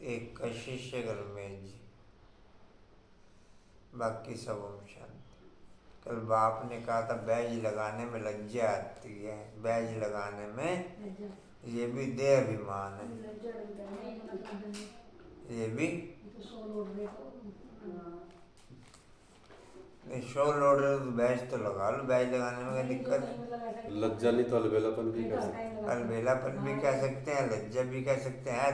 एक का शिष्य गलमेज जी, बाकी सब ओम शांति। कल बाप ने कहा था बैज लगाने में लज्जा आती है, बैज लगाने में ये भी देह अभिमान है, ये भी नहीं। शो लोड रहे तो बैज तो लगा लो, बैज लगाने में क्या दिक्कत है। लज्जा नहीं तो अलबेलापन भी कह सकते हैं। अलबेलापन भी कह सकते हैं, लज्जा भी कह सकते हैं।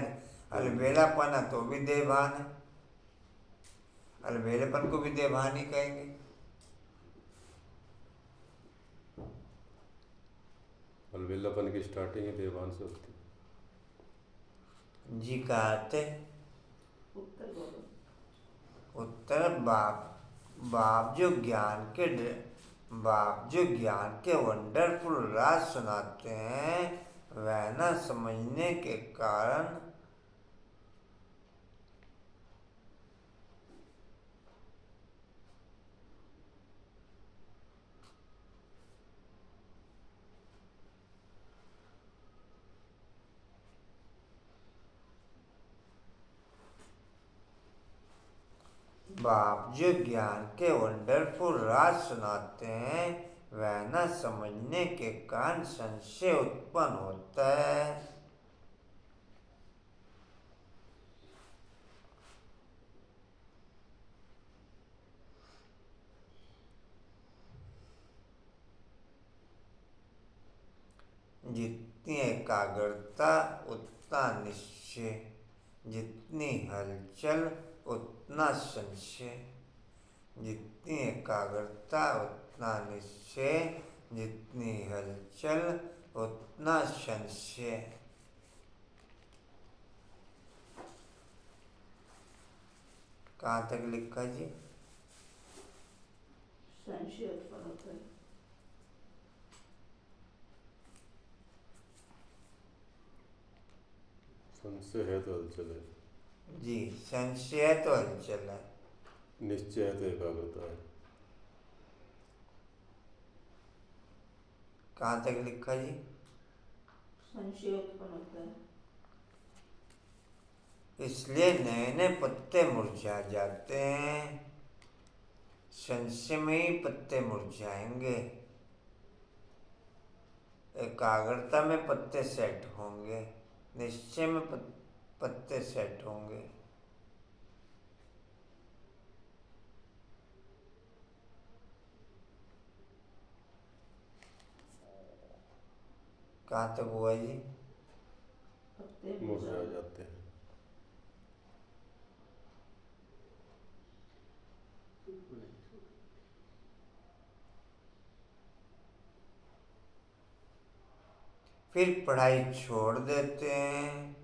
अलबेलापन है तो भी देहभान है, अलबेलेपन को भी देहभान ही कहेंगे। अलबेलापन की स्टार्टिंग ही देवान से होती जी कहते उत्तर बाप, बाप जो ज्ञान के बाप जो ज्ञान के वंडरफुल राज सुनाते हैं, वह न समझने के कारण बाप जो ज्ञान के वंडरफुल राज सुनाते हैं, वह न समझने के कारण संशय उत्पन्न होता है। जितनी एकाग्रता उतना निश्चय, जितनी हलचल उतना संशय, जितनी एकाग्रता उतना निश्चय, जितनी हलचल उतना संशय। कहाँ तक लिखा जी? संशय उत्पन्न होता है। संशय है तो हलचल है जी, संशय है तो हलचल है, निश्चय है तो एकाग्रता है। कहाँ तक लिखा जी? संशय उत्पन्न होता है। इसलिए नए नए पत्ते मुरझा जाते हैं, संशय में ही पत्ते मुरझाएंगे, एकाग्रता में पत्ते सेट होंगे, निश्चय में पत्ते सेट होंगे। कहाँ तक हुआ जी? पत्ते मुरझा जाते हैं। फिर पढ़ाई छोड़ देते हैं,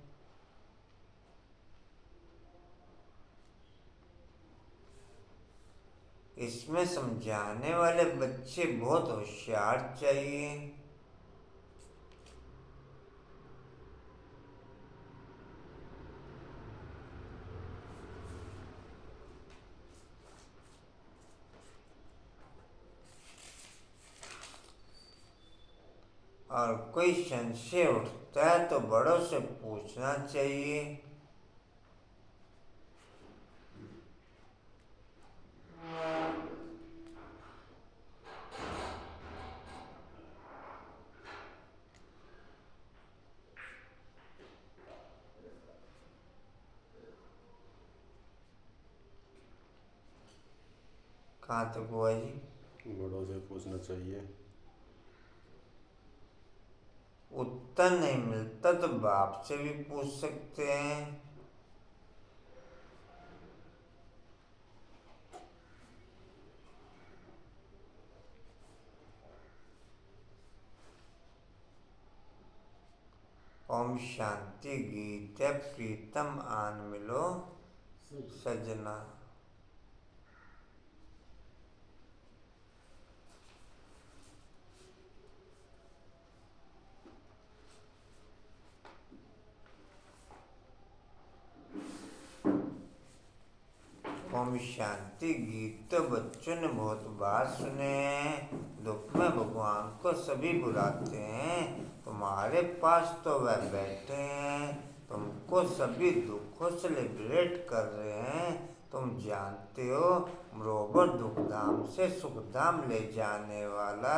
इसमें समझाने वाले बच्चे बहुत होशियार चाहिए। और कोई संशय उठता है तो बड़ों से पूछना चाहिए। कहाँ तक हुआ जी? बड़ों से पूछना चाहिए। उत्तर नहीं मिलता तो बाप से भी पूछ सकते हैं। ओम शांति। गीत है प्रीतम आन मिलो सजना। ओम शांति गीत तो बच्चों ने बहुत बार सुने हैं। दुख में भगवान को सभी बुलाते हैं, तुम्हारे पास तो वह बैठे हैं, तुमको सभी दुखों से लिबरेट कर रहे हैं। तुम जानते हो, बरोबर दुखधाम से सुखधाम ले जाने वाला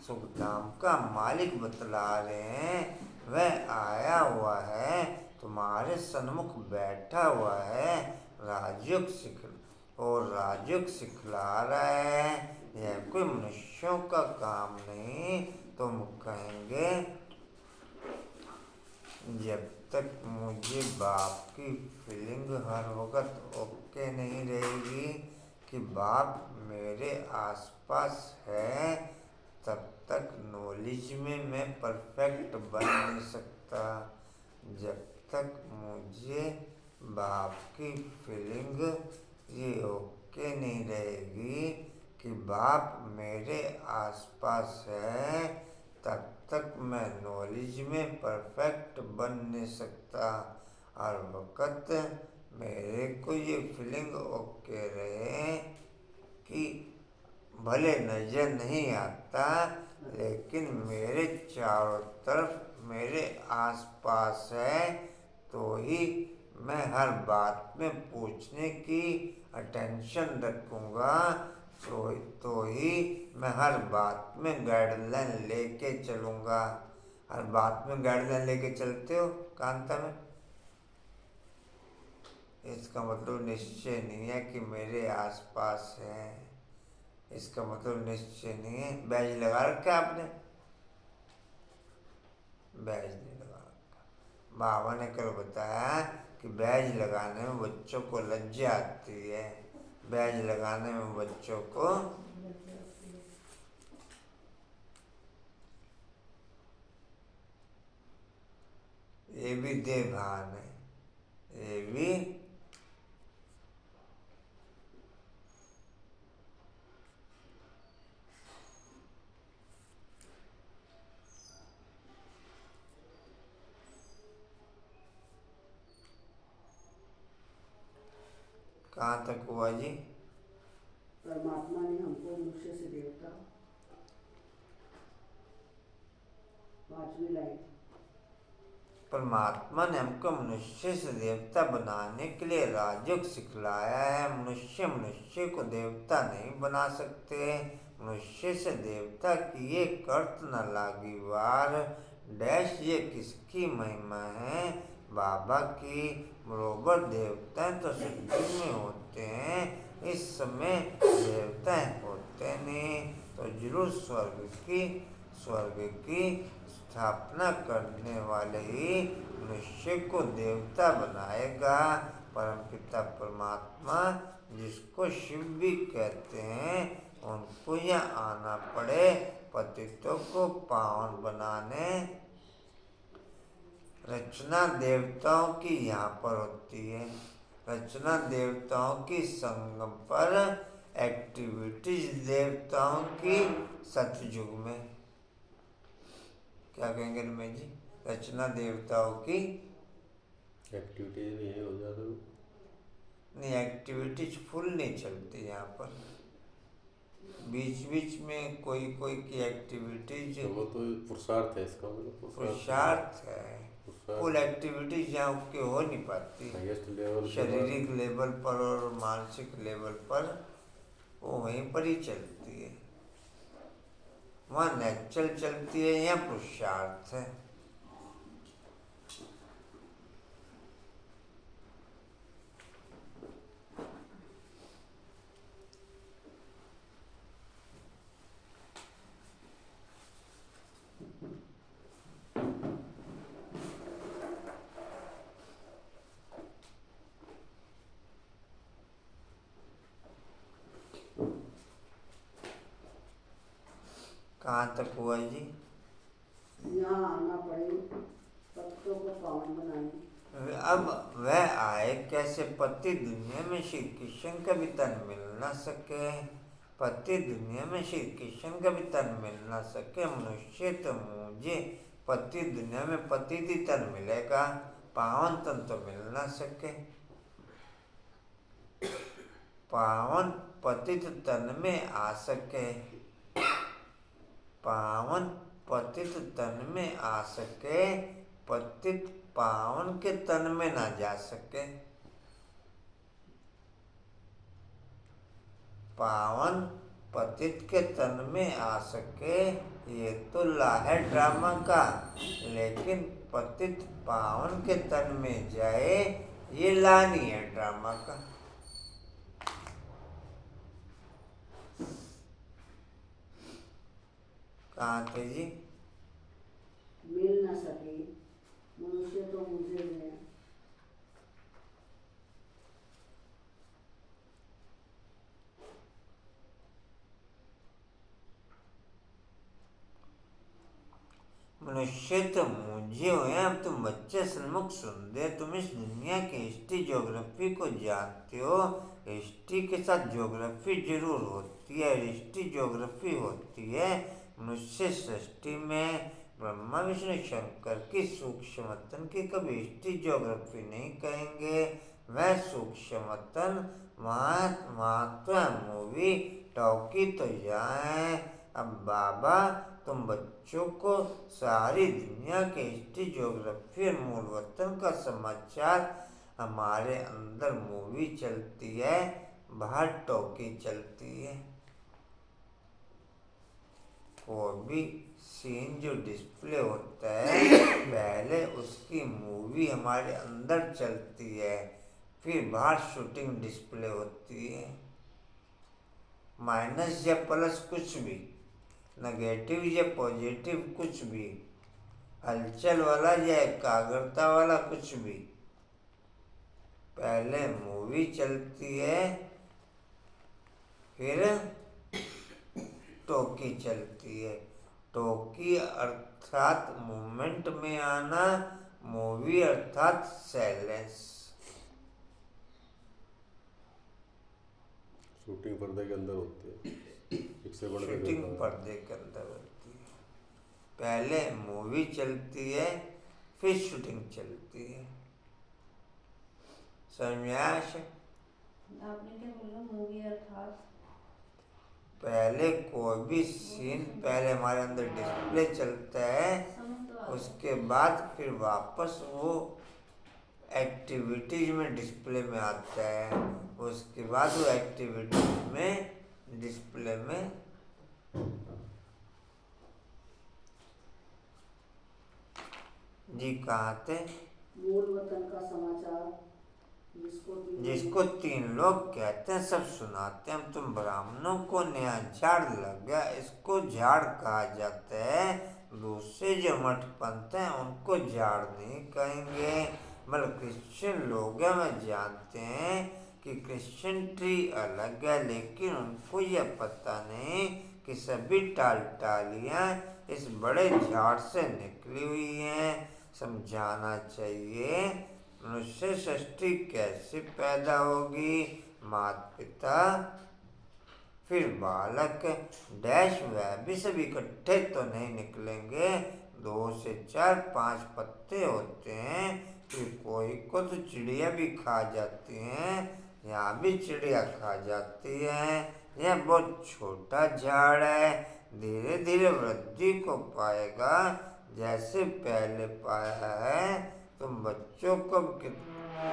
सुखधाम का मालिक बतला रहे हैं। वह आया हुआ है, तुम्हारे सन्मुख बैठा हुआ है, राजयोग सिखला रहा है। यह कोई मनुष्यों का काम नहीं। तुम कहेंगे, जब तक मुझे बाप की फीलिंग हर वक्त ओके नहीं रहेगी कि बाप मेरे आसपास है, तब तक नॉलेज में मैं परफेक्ट बन नहीं सकता। जब तक मुझे बाप की फीलिंग ये ओके नहीं रहेगी कि बाप मेरे आसपास है, तब तक मैं नॉलेज में परफेक्ट बन नहीं सकता। हर वक्त मेरे को ये फीलिंग ओके रहे कि भले नजर नहीं आता, लेकिन मेरे चारों तरफ मेरे आसपास है, तो ही मैं हर बात में पूछने की अटेंशन रखूँगा, तो ही मैं हर बात में गाइडलाइन लेके चलूँगा। हर बात में गाइडलाइन लेके चलते हो कांता में, इसका मतलब निश्चय नहीं है कि मेरे आसपास है। इसका मतलब निश्चय नहीं है। बैज लगा रखा आपने? बैज नहीं लगा रखा। बाबा ने कल बताया कि बैज लगाने में बच्चों को लज्जा आती है। बैज लगाने में बच्चों को ये भी दे भान है, ये भी कहाँ तक हुआ जी? परमात्मा ने हमको मनुष्य से देवता, 5वीं लाइन। परमात्मा ने हमको मनुष्य से देवता बनाने के लिए राजयोग सिखलाया है। मनुष्य को देवता नहीं बना सकते। मनुष्य से देवता की ये कर्त न लागी वार। डैश ये किसकी महिमा है? बाबा की। बरोबर देवताएं तो सिद्धि में होते हैं, इस समय देवताएं होते नहीं। तो जरूर स्वर्ग की स्थापना करने वाले ही मनुष्य को देवता बनाएगा। परमपिता परमात्मा, जिसको शिव भी कहते हैं, उनको यहाँ आना पड़े पतितों को पावन बनाने। रचना देवताओं की यहाँ पर होती है। रचना देवताओं की संगम पर, एक्टिविटीज देवताओं की सतयुग में। क्या कहेंगे रमेश जी? रचना देवताओं की एक्टिविटीज नहीं है, हो जाता नहीं, एक्टिविटीज फुल नहीं चलती यहाँ पर। बीच बीच में कोई की एक्टिविटीज तो वो तो पुरुषार्थ है, इसका मतलब पुरुषार्थ है। फुल एक्टिविटीज यहाँ के हो नहीं पाती। हाईएस्ट लेवल शारीरिक लेवल पर और मानसिक लेवल पर वो वहीं पर ही चलती है। वहाँ नेचुरल चलती है, यहाँ पुरुषार्थ है। कहाँ तक हुआ जी? यहाँ आना पड़े पत्तों को पावन बनाने। अब वह आए कैसे? पति दुनिया में श्री कृष्ण का भी तन मिल ना सके। पति दुनिया में श्री कृष्ण का भी तन मिल ना सके। मनुष्य तो मुझे पति दुनिया में पति ही तन मिलेगा, पावन तन तो मिल ना सके। पावन पतित तन में आ सके, पावन पतित तन में आ सके, पतित पावन के तन में ना जा सके। पावन पतित के तन में आ सके, ये तो ला है ड्रामा का, लेकिन पतित पावन के तन में जाए, ये ला नहीं है ड्रामा का। कहाँ थे जी? मिल न सके मनुष्य तो मुझे है। मनुष्य तो मुझे हुए। अब तुम बच्चे सन्मुख सुन दे, तुम इस दुनिया की हिस्ट्री ज्योग्राफी को जानते हो। हिस्ट्री के साथ ज्योग्राफी जरूर होती है, हिस्ट्री ज्योग्राफी होती है। मनुष्य सृष्टि में ब्रह्मा विष्णु शंकर की सूक्ष्मतन की कभी हिस्ट्री ज्योग्राफी नहीं कहेंगे। वह सूक्ष्मतन वहाँ तो मूवी टॉकी तो यहाँ है। अब बाबा तुम बच्चों को सारी दुनिया के हिस्ट्री ज्योग्राफी और मूल वतन का समाचार, हमारे अंदर मूवी चलती है, बाहर टॉकी चलती है। कोई भी सीन जो डिस्प्ले होता है, पहले उसकी मूवी हमारे अंदर चलती है, फिर बाहर शूटिंग डिस्प्ले होती है। माइनस या प्लस कुछ भी, नेगेटिव या पॉजिटिव कुछ भी, हलचल वाला या एकाग्रता वाला कुछ भी, पहले मूवी चलती है, फिर टॉकी चलती है। टॉकी अर्थात मूवमेंट में आना, मूवी अर्थात साइलेंस। शूटिंग पर्दे के अंदर होती है, एक से बढ़ के शूटिंग देखा। पर्दे के अंदर होती है। पहले मूवी चलती है, फिर शूटिंग चलती है। समझ में आया? आपने क्या बोला? मूवी अर्थात पहले कोई भी सीन पहले हमारे अंदर डिस्प्ले चलता है, समझ तो आ गया। उसके बाद फिर वापस वो एक्टिविटीज में डिस्प्ले में आता है। उसके बाद वो एक्टिविटीज में डिस्प्ले में जी कहाँ थे? मूल वतन का समाचार जिसको तीन लोग कहते हैं, सब सुनाते हैं। तुम ब्राह्मणों को नया झाड़ लग गया, इसको झाड़ कहा जाता है। दूसरे जो मठ पंथ हैं उनको झाड़ नहीं कहेंगे। मतलब क्रिश्चियन लोग हैं, मैं जानते हैं कि क्रिश्चियन ट्री अलग है, लेकिन उनको यह पता नहीं कि सभी टालियाँ इस बड़े झाड़ से निकली हुई हैं। समझाना चाहिए मनुष्य सृष्टि कैसे पैदा होगी। माता पिता, फिर बालक डैश, वह भी सब इकट्ठे तो नहीं निकलेंगे। 2 से 4 5 पत्ते होते हैं, फिर कोई को तो चिड़िया भी खा जाती हैं। यहाँ भी चिड़िया खा जाती हैं। यह बहुत छोटा झाड़ है, धीरे धीरे वृद्धि को पाएगा जैसे पहले पाया है। तुम बच्चों को कितना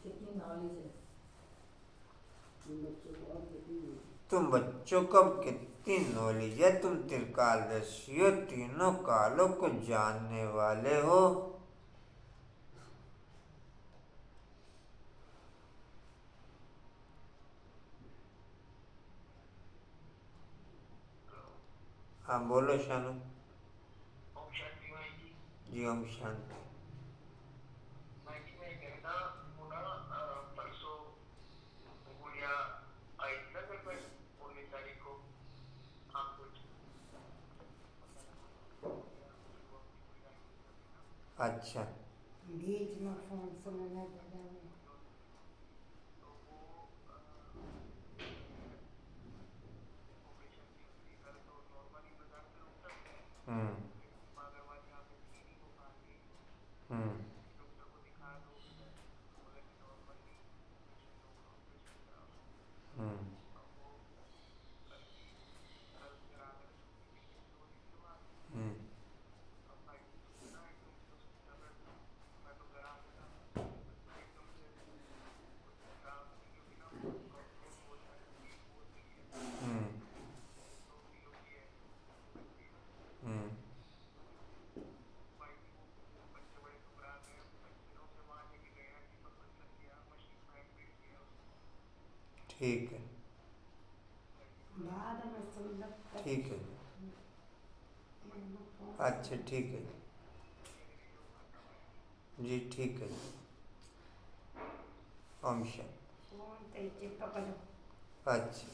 कितनी नॉलेज है। तुम बच्चों को तुम बच्चों को और कितनी कितनी नॉलेज है। तुम त्रिकालदर्शी हो, तीनों कालों को जानने वाले हो। हाँ बोलो शानू जी। ओम शांति। अच्छा बीच में फोन समझना ज़्यादा है। हम्म ठीक है, बाद में सुंदर ठीक है, अच्छा ठीक है जी, ठीक है जी। ओम शांति। फोन ते चिपक लो। अच्छा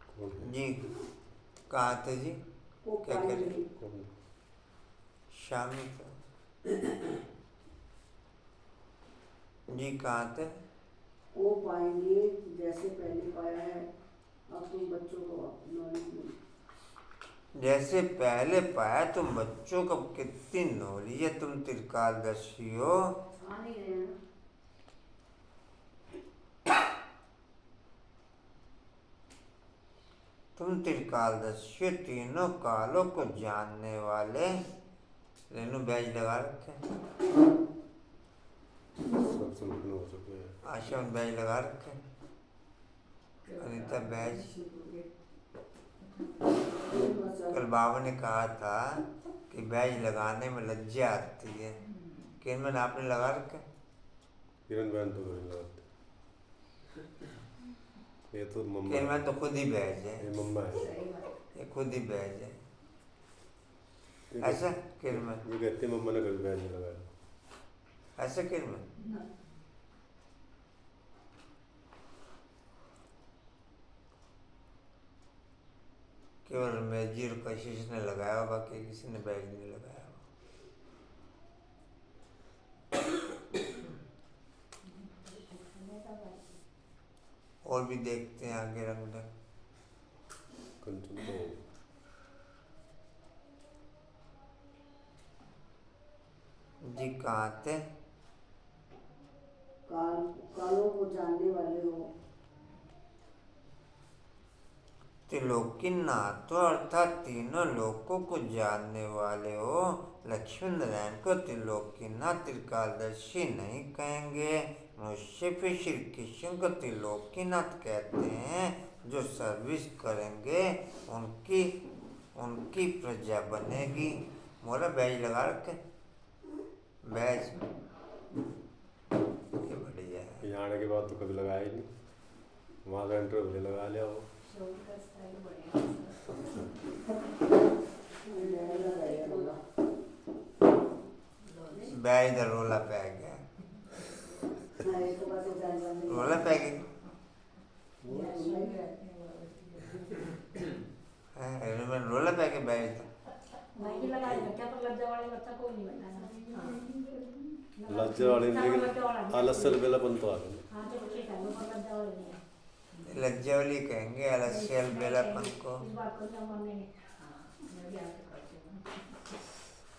कौन है? जी, कहाँ थे जी? वो क्या कह रहे? पाएंगे कौन? शामी का जी, कहाँ थे? वो पाएंगे जैसे पहले पाया है। अब तुम बच्चों को नॉलेज नहीं। जैसे पहले पाया तुम बच्चों को, कितनी नौली है तुम, त्रिकालदर्शी हो। आ नहीं रहे हैं ना। तुम त्रिकालदर्शी हो, तीनों कालों को जानने वाले। रेनू बैज लगा रखे, सब संपूर्ण हो चुके हैं। आशा में बैज लगा रखे, अनिता बैज। कल बाबा ने कहा था कि बैज लगाने में लज्जा आती है, किन आपने लगा रखे? किरण बहन तो नहीं लगाते। ये तो मम्मा किन है। तो खुद ही बैज है, ये मम्मा है। ये खुद ही बैज है। ये ऐसा किन ये कहते हैं मम्मा ने कभी बैग नहीं लगाया। ऐसा किन केवल मेजी और कशिश ने लगाया, बाकी किसी ने बैग नहीं लगाया। और भी देखते हैं आगे रंग ढंग। कंचन तो जी, कहाँ थे? कालों को जानने वाले हो। त्रिलोकीनाथ अर्थात तीनों लोकों को जानने वाले हो। लक्ष्मी नारायण को त्रिलोकीनाथ त्रिकालदर्शी नहीं कहेंगे। मनुष्य फिर श्री कृष्ण को त्रिलोकीनाथ कहते हैं। जो सर्विस करेंगे उनकी उनकी प्रजा बनेगी। मोरा बैज लगा रखे, बैज ये बढ़िया है। यहाँ आने के बाद तो कभी लगाया ही नहीं। वहाँ का इंटरव्यू लगा लिया वो। बैज इधर रोला पे आ गया, रोला पे आ गया। रोला पे आके बैठ था। भाई लगा बच्चा तो लज्जा वाले बच्चा कोई नहीं बनाना। लज्जा वाले लेकिन आलस्य बेलापन तो आ गया। हाँ तो ठीक है, वो लज्जा वाले नहीं है। लज्जा वाली कहेंगे आलस्य बेलापन को। इस बात को तो हम नहीं।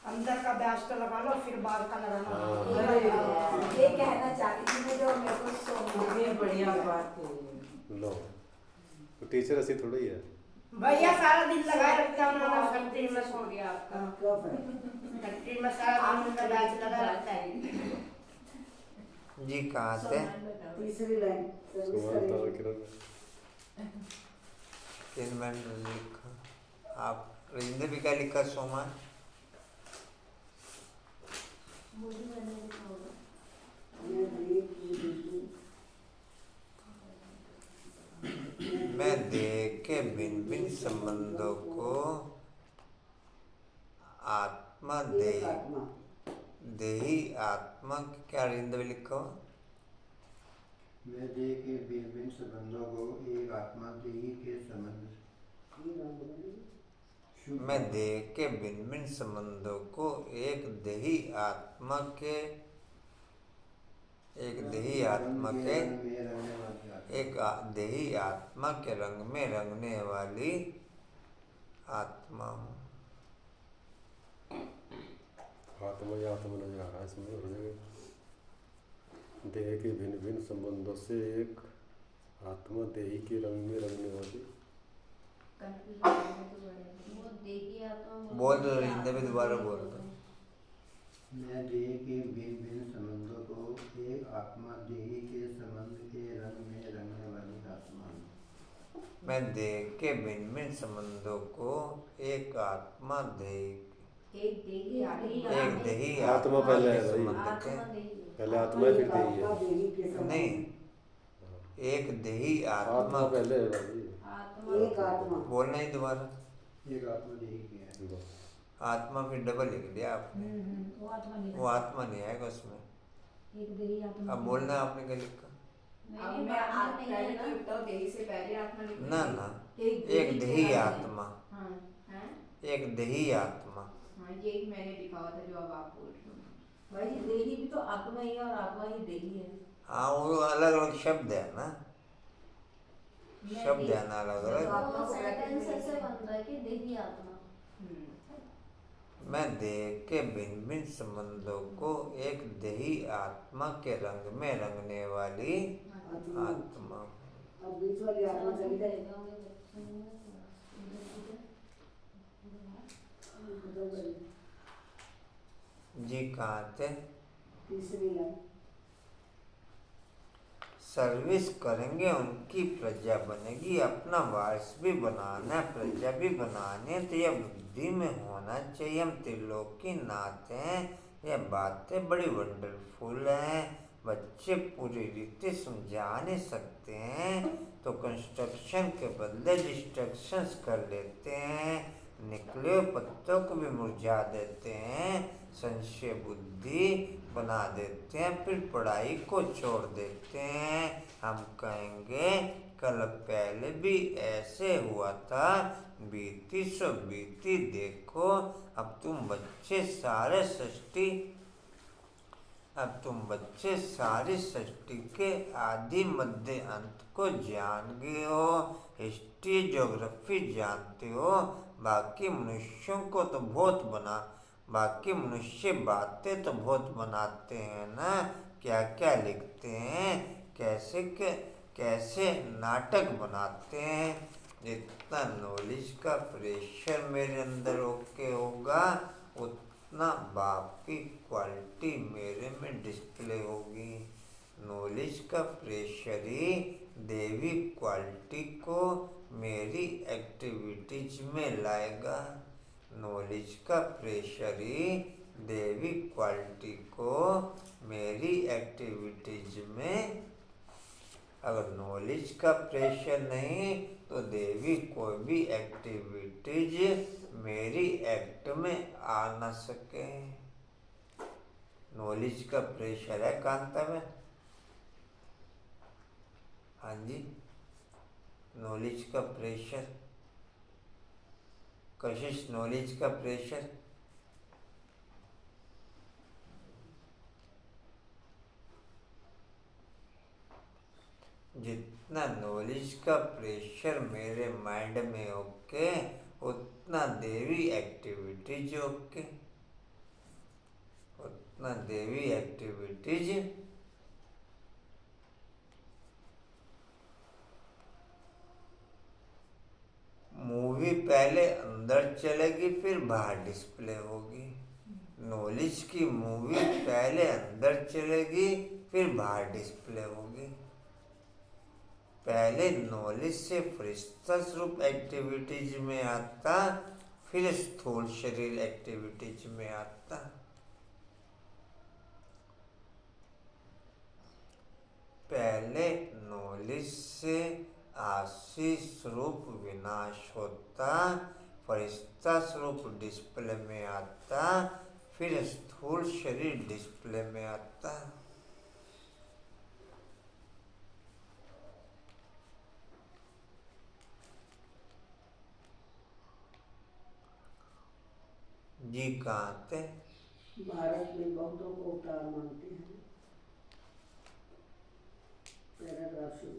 अंदर का ब्याज तो लगा लो, फिर बाहर का लगाना। हाँ। ये कहना चाहती थी मैं, जो मेरे को सो ये बढ़िया बात है। लो तो टीचर ऐसी थोड़ी है। भैया सारा दिन लगाए रखते हैं उन्होंने फैक्ट्री में। हो गया आपका। फैक्ट्री में सारा दिन उनका बैच लगा रहता है। जी, कहाँ थे? तीसरी लाइन सर्विस सुबह तारा करेंगे। किरण किन मैंने लिखा, आप रिंदे भी क्या लिखा? सोमा मुझे मैंने लिखा होगा। मैं देख के भिन्न भिन्न संबंधों को आत्मा एक आत्मा देही आत्मा क्या रिंद में लिखा हो? मैं देह के भिन्न भिन्न संबंधों को एक आत्मा देही के संबंध शुद्ध मैं देह के भिन्न भिन्न संबंधों को एक देही आत्मा के रंग में रहने वाली आत्मा। एक देही आत्मा के रंग में रंगने वाली आत्मा हूँ। आत्मा ही आत्मा नजर आ रहा है इसमें हर जगह। देह के भिन्न भिन्न संबंधों से एक आत्मा देही के रंग में रंगने वाली। वो देखिए आत्मा बोल दो रिंदे भी, दोबारा बोल दो। मैं देह के भिन्न भिन्न संबंधों को एक आत्मा देही के संबंध के रंग में रंगने वाली आत्मा हूँ। मैं देह के भिन्न भिन्न संबंधों को एक आत्मा देह एक देही एक देही आत्मा पहले है के भाई। संबंध के आत्मा देही है। पहले आत्मा है, फिर एक देही आत्मा है। देही के समान। नहीं, एक देही आत्मा आत्मा पहले है भाई। आत्मा एक आत्मा बोलना ही दोबारा। एक आत्मा देही की है। बस। आत्मा फिर डबल लिख दिया आपने, वो आत्मा नहीं वो आत्मा नहीं आएगा उसमें। एक देही आत्मा अब बोलना आपने क्या लिखा? नहीं, मैं आत्मा नहीं है ना। तो देही से पहले आत्मा लिखी। ना ना, एक एक देही आत्मा, हाँ हैं? एक देही आत्मा। हाँ यही मैंने लिखा हुआ था जो अब आप बोल रहे हो। भाई जी देही भी तो आत्मा ही है और आत्मा ही देही है। हाँ, वो अलग अलग शब्द है ना, शब्द है ना अलग अलग। वो सेंटेंस ऐसे बन रहा है कि देही आत्मा। मैं देह के भिन्न भिन्न संबंधों को एक देही आत्मा के रंग में रंगने वाली आत्मा। आत्मा। अब बीच वाली आत्मा चली जाए जी कहाँ थे? तीसरी लाइन। सर्विस करेंगे उनकी प्रजा बनेगी, अपना वारिस भी बनाना है, प्रजा भी बनानी है, तो यह बुद्धि में होना चाहिए। हम त्रिलोकी नाथ हैं, यह बातें बड़ी वंडरफुल हैं। बच्चे पूरी रीति समझा नहीं सकते हैं तो कंस्ट्रक्शन के बदले डिस्ट्रक्शंस कर लेते हैं, निकले हुए पत्तों को भी मुरझा देते हैं, संशय बुद्धि बना देते हैं, फिर पढ़ाई को छोड़ देते हैं। हम कहेंगे कल पहले भी ऐसे हुआ था, बीती सो बीती देखो। अब तुम बच्चे सारी सृष्टि के आदि मध्य अंत को जान गए हो, हिस्ट्री ज्योग्राफी जानते हो। बाकी मनुष्य बातें तो बहुत बनाते हैं ना, क्या क्या लिखते हैं, कैसे नाटक बनाते हैं। जितना नॉलेज का प्रेशर मेरे अंदर ओके होगा, उतना बाप की क्वालिटी मेरे में डिस्प्ले होगी। नॉलेज का प्रेशर ही देवी क्वालिटी को मेरी एक्टिविटीज में लाएगा। नॉलेज का प्रेशर ही देवी क्वालिटी को मेरी एक्टिविटीज में, अगर नॉलेज का प्रेशर नहीं तो देवी कोई भी एक्टिविटीज मेरी एक्ट में आ ना सके। नॉलेज का प्रेशर है कांता में। हाँ जी, नॉलेज का प्रेशर, कशिश नॉलेज का प्रेशर। जितना नॉलेज का प्रेशर मेरे माइंड में ओके, उतना देवी एक्टिविटीज ओके, उतना देवी एक्टिविटीज मूवी पहले अंदर चलेगी फिर बाहर डिस्प्ले होगी। नॉलेज की मूवी पहले अंदर चलेगी फिर बाहर डिस्प्ले होगी। पहले नॉलेज से फरिश्ता स्वरूप एक्टिविटीज में आता, फिर स्थूल शरीर एक्टिविटीज में आता। पहले नॉलेज से आशी स्वरूप विनाश होता, फरिश्ता स्वरूप डिस्प्ले में आता, फिर स्थूल शरीर डिस्प्ले में आता। जी कहाँ थे? भारत में बहुतों को अवतार मानते हैं। पैराग्राफ शुरू।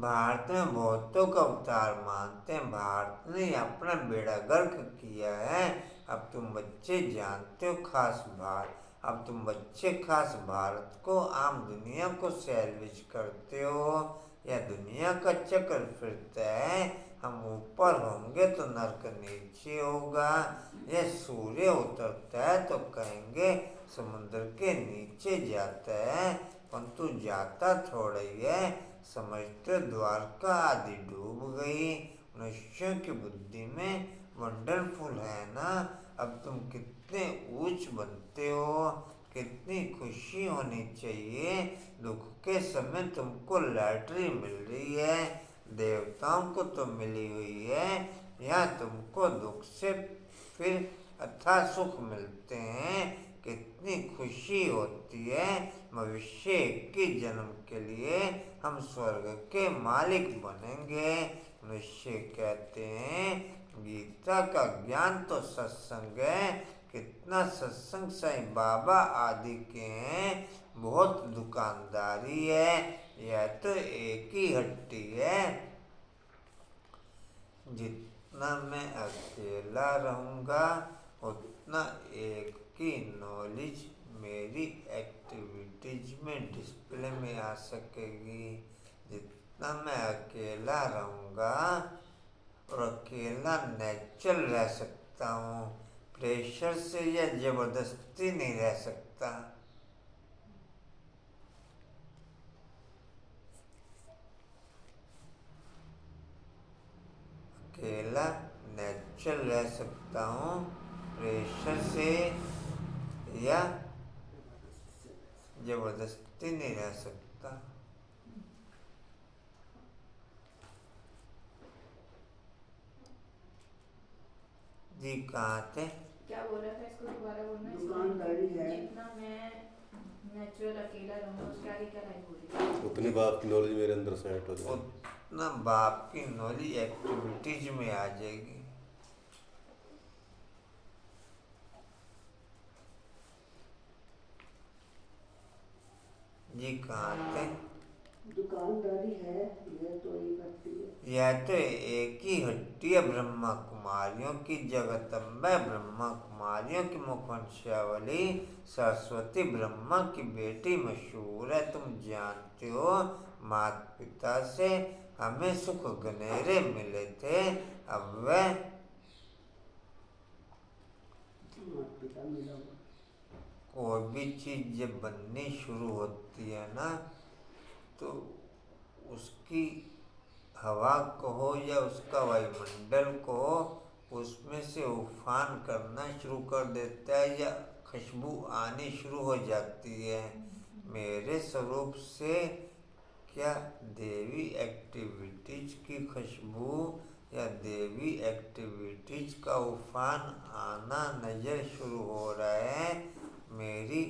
भारत में बहुतों का अवतार मानते हैं। भारत ने अपना बेड़ा गर्क किया है। अब तुम बच्चे जानते हो अब तुम बच्चे खास भारत को, आम दुनिया को सैल्वेज करते हो। यह दुनिया का चक्र फिरता है। हम ऊपर होंगे तो नर्क नीचे होगा। यह सूर्य उतरता है तो कहेंगे समुद्र के नीचे जाता है। परंतु जाता थोड़ा ही है। समझते द्वारका आदि डूब गई। मनुष्यों की बुद्धि में वंडरफुल है ना। अब तुम कितने ऊंच बनते हो, कितनी खुशी होनी चाहिए। दुख के समय तुमको लॉटरी मिल रही है, देवताओं को तो मिली हुई है। यहाँ तुमको दुख से फिर अथाह सुख मिलते हैं, कितनी खुशी होती है। भविष्य के जन्म के लिए हम स्वर्ग के मालिक बनेंगे। मनुष्य कहते हैं गीता का ज्ञान तो सत्संग है। कितना सत्संग साईं बाबा आदि के हैं। बहुत दुकानदारी है, यह तो एक ही हट्टी है। जितना मैं अकेला रहूँगा उतना एक की नॉलेज मेरी एक्टिविटीज में डिस्प्ले में आ सकेगी। जितना मैं अकेला रहूँगा और अकेला नेचुरल रह सकता हूँ, प्रेशर से या जबरदस्ती नहीं रह सकता। अकेला नेचुरल रह सकता हूँ, प्रेशर से या जबरदस्ती नहीं रह सकता। जी कहाँ थे? क्या बोला था, इसको दोबारा बोलना। दुकानदारी है। जितना मैं नेचुरल अकेला रहूँगा, उसके आगे क्या लाइन बोली? उतनी बात की नॉलेज मेरे अंदर सेट हो जाए। उतना बाप की नॉलेज एक्टिविटीज में आ जाएगी। जी कहाँ थे? दुकानदारी है, यह तो एक हट्टी है। यह तो एक ही हट्टी है ब्रह्मा कुमारियों की। जगदम्बा ब्रह्मा कुमारियों की मुखवंशावली। सरस्वती ब्रह्मा की बेटी मशहूर है, तुम जानते हो। माता पिता से हमें सुख गनेरे मिले थे, अब वह माता पिता मिला हुआ। कोई भी चीज जब बननी शुरू होती है ना, तो उसकी हवा कहो या उसका वायुमंडल कहो, उसमें से उफान करना शुरू कर देता है या खुशबू आनी शुरू हो जाती है। मेरे स्वरूप से क्या देवी एक्टिविटीज की खुशबू या देवी एक्टिविटीज का उफान आना नजर शुरू हो रहा है। मेरी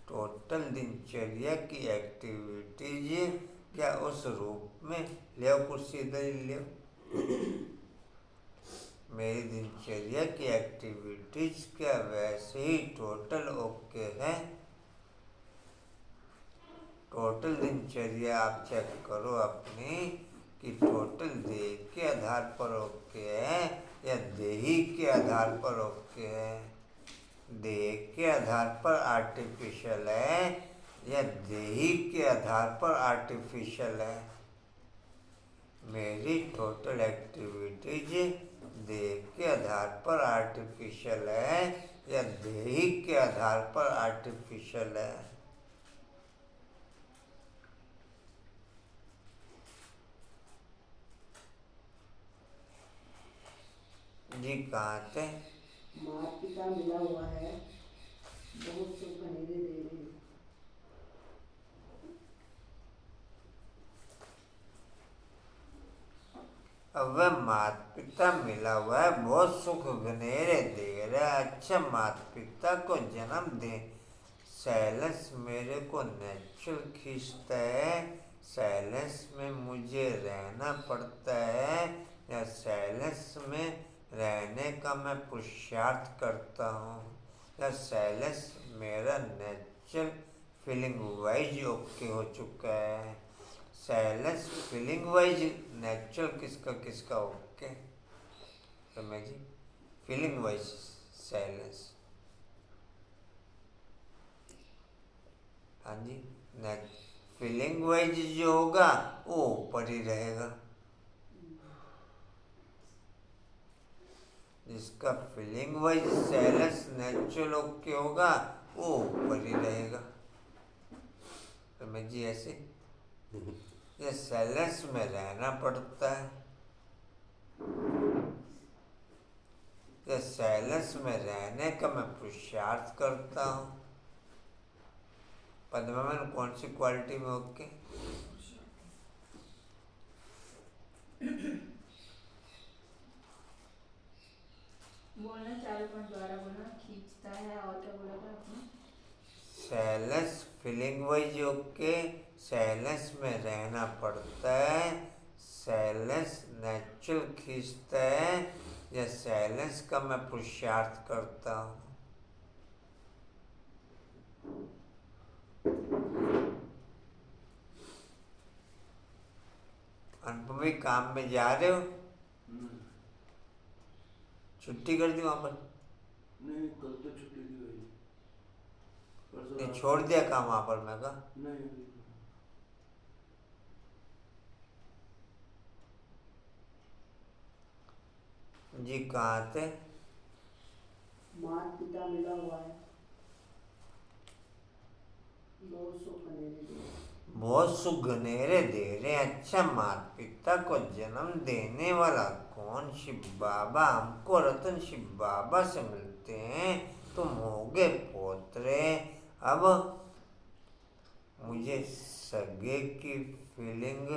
टोटल दिनचर्या की एक्टिविटीज क्या उस रूप में ले कुर्सी इधर ले। मेरी दिनचर्या की एक्टिविटीज क्या वैसे ही टोटल ओके है? टोटल दिनचर्या आप चेक करो अपनी कि टोटल देह के आधार पर ओके है या देही के आधार पर ओके है। देह के आधार पर आर्टिफिशियल है या देही के आधार पर आर्टिफिशियल है। मेरी टोटल एक्टिविटीज देह के आधार पर आर्टिफिशियल है या देही के आधार पर आर्टिफिशियल है। जी कहाँ थे? माता पिता मिला हुआ है, बहुत सुख गनेरे दे रहे हैं। अब वह माता पिता मिला हुआ है, बहुत सुख गनेरे दे रहा है। अच्छा, माता पिता को जन्म दे। साइलेंस मेरे को नेचुरल खींचता है, साइलेंस में मुझे रहना पड़ता है या साइलेंस में रहने का मैं पुरुषार्थ करता हूँ या साइलेंस मेरा नेचुरल फीलिंग वाइज ओके हो चुका है। साइलेंस फीलिंग वाइज नेचुरल किसका किसका ओके? समझ जी, फीलिंग वाइज साइलेंस। हाँ जी, फीलिंग वाइज जो होगा वो ऊपर ही रहेगा। जिसका feeling wise silence natural okay होगा वो ऊपर ही रहेगा। रमेश जी ऐसे ये साइलेंस में रहना पड़ता है, ये साइलेंस में रहने का मैं पुरुषार्थ करता हूँ। पद्मा मैम कौन सी क्वालिटी में ओके? बोलना 4 पॉइंट द्वारा बोलना। खींचता है और क्या बोला था आपने? Silence feeling wise okay, silence में रहना पड़ता है, साइलेंस नेचुरल खींचता है या साइलेंस का मैं पुरुषार्थ करता हूँ। अनुपम काम में जा रहे हो? छुट्टी कर दी वहां पर? नहीं, कल तो छुट्टी दी गई। परसों नहीं छोड़ दिया काम वहां पर? मैं कहा नहीं। जी कहाँ थे? माता पिता मिला हुआ है, बहुत सुख घनेरे दे रहे। अच्छा, माता पिता को जन्म देने वाला कौन? शिव बाबा। हमको रतन शिव बाबा से मिलते हैं, तुम होगे पोतरे। अब मुझे सगे की फीलिंग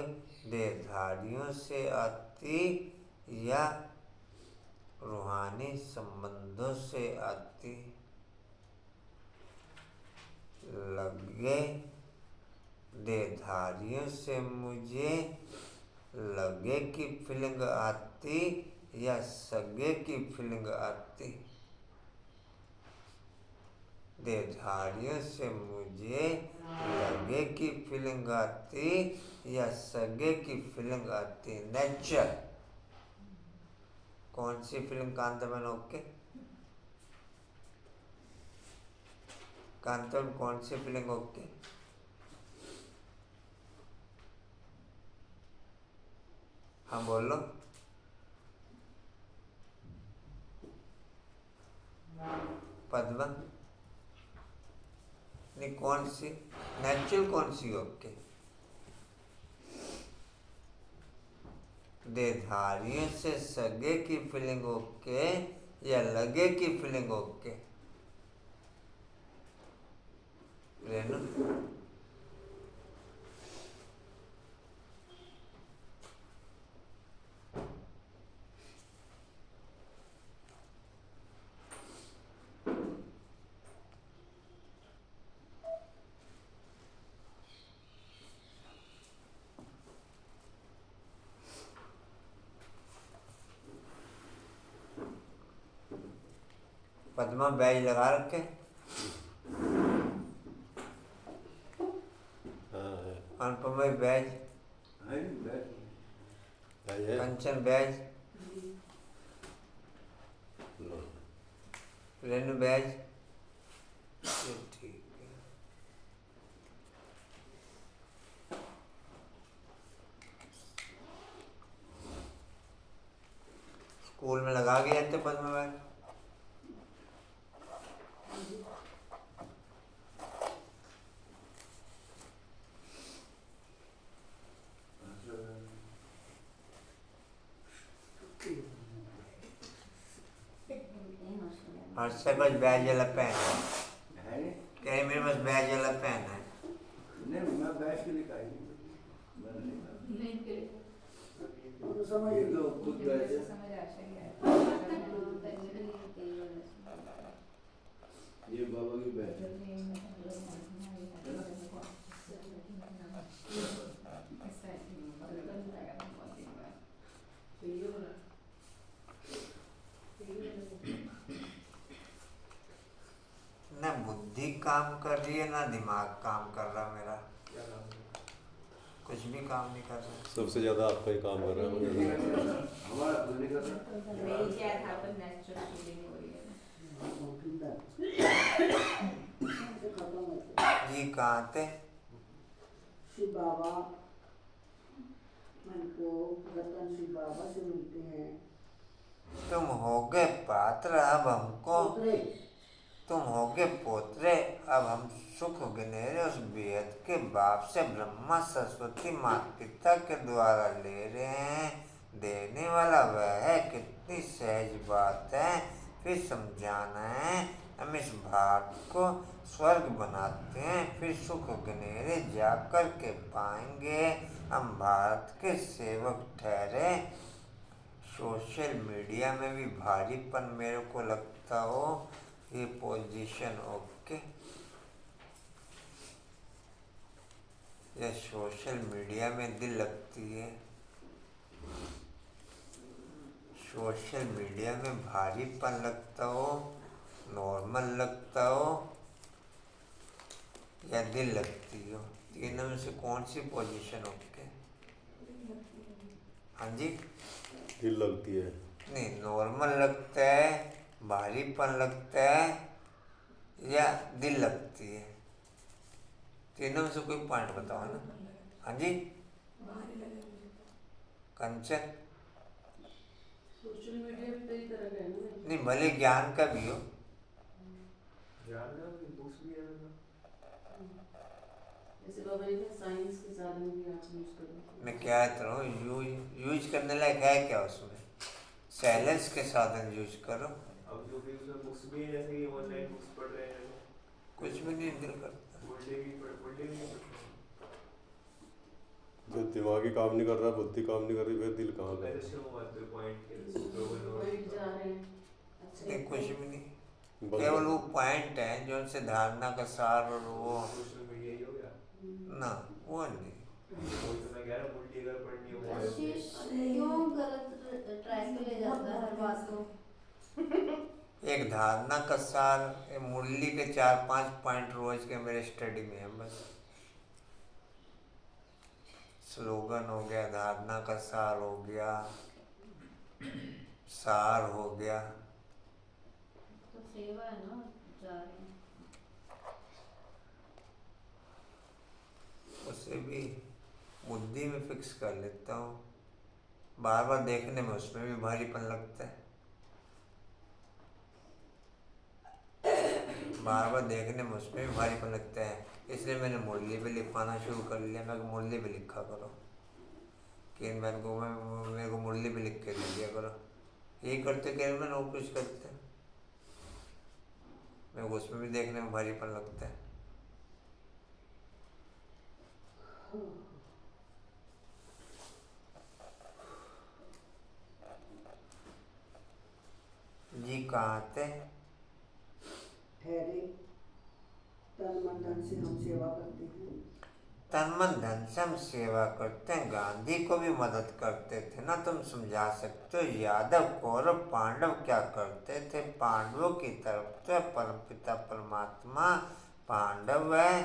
देहधारियों से आती या रूहानी संबंधों से आती? लगे देहधारियों से मुझे लगे की फीलिंग आती या सगे की फीलिंग आती? देहधारियों से मुझे लगे की फीलिंग आती या सगे की फीलिंग आती? नेचर कौन सी फीलिंग? कांतमन ओके? कांतमन कौन सी फीलिंग ओके? हाँ बोलो। पद्मा नहीं, कौन सी नेचुरल, कौन सी ओके? देहधारियों से सगे की फीलिंग ओके या लगे की फीलिंग ओके? रेनू पद्मा बैज लगा रखे? अनुपम भाई बैज? है बैठ। कंचन बैज? रेनू बैज? ठीक है। स्कूल में लगा के जाते पद्मा बैज? हर्षद बस बैज वाला पेन है, कहीं मेरे पास बैज वाला पेन है। नहीं, मैं बैठ के लिखा ही नहीं के समझ ये तो खुद बैठ है। समझ आ गया। ये बाबा की बैठ है। ना बुद्धि काम कर रही है ना दिमाग काम कर रहा मेरा, कुछ भी काम नहीं कर रहा। सबसे ज्यादा आपका ही काम कर रहा है मुझे। हमारा खुद नहीं कर रहा। नहीं क्या था, पर नेचुरल फीलिंग हो रही है। जी कहाँ थे? शिव बाबा मन को रतन शिव बाबा से मिलते हैं। तुम हो गए पात्र, अब हमको पोतरे तुम होगे पोतरे, अब हम सुख गिनेरे उस बेहद के बाप से ब्रह्मा सरस्वती माता पिता के द्वारा ले रहे हैं। देने वाला वह है, कितनी सहज बात है, फिर समझाना है। हम इस भारत को स्वर्ग बनाते हैं, फिर सुख गिनेरे जाकर के पाएंगे। हम भारत के सेवक ठहरे। सोशल मीडिया में भी भारीपन मेरे को लगता हो, ये पोजीशन ओके। या सोशल मीडिया में दिल लगती है, सोशल मीडिया में भारीपन लगता हो, नॉर्मल लगता हो या दिल लगती हो, तीनों में से कौन सी पोजीशन ओके? हाँ जी, दिल लगती है। नहीं, नॉर्मल लगता है, भारीपन लगता है या दिल लगती है, तीनों में से कोई पॉइंट बताओ ना। हाँ जी कंचन, सोशल मीडिया भी कई तरह का है ना। नहीं भले ज्ञान का भी हो। बुक्स भी है जैसे बाबा जी ने साइंस के साधन भी आप यूज करो। मैं क्या कहता हूँ, यूज करने लायक है क्या उसमें? साइलेंस के साधन यूज करो। अब जो भी उसमें बुक्स भी है, जैसे कि ऑनलाइन बुक्स पढ़ रहे हैं, कुछ भी नहीं दिल करता। बुल्ले जो दिमागी काम नहीं कर रहा, बुद्धि काम नहीं कर रही, फिर दिल कहाँ कर ऐसे शुरू होते पॉइंट के पॉइंट जा रहे हैं। अच्छा नहीं कुछ भी नहीं, रहा? केवल वो पॉइंट है जो उनसे धारणा का सार और वो सोशल मीडिया ही हो गया। ना, वो नहीं। वही तो मैं कह रहा हूँ, बुल्ली अगर पढ़नी हो आशीष क्यों गलत ट्रैक पे ले जाता है हर बात को? एक धारणा का सार, मुरली के 4-5 पॉइंट रोज के मेरे स्टडी में है बस। स्लोगन हो गया, धारणा का सार हो गया, सार हो गया। तो सेवा है ना, जा रहे हैं। उसे भी बुद्धि में फिक्स कर लेता हूँ, बार बार देखने में उसमें भी भारीपन लगता है, बार बार देखने में उसमें भी भारीपन लगता है। इसलिए मैंने मुरली पे लिखवाना शुरू कर लिया। मैं मुरली पे लिखा करो कि मेरे को मुरली पे लिख के दे दिया करो। यही करते कह मैंने वो कुछ करते, मेरे को उसमें भी देखने में भारीपन लगता है। जी कहाँ थे? ठहरे, तन मन धन से हम सेवा करते हैं। तन मन धन से हम सेवा करते हैं। गांधी को भी मदद करते थे ना, तुम समझा सकते हो? यादव कौरव पांडव क्या करते थे? पांडवों की तरफ तो परमपिता परमात्मा पांडव है,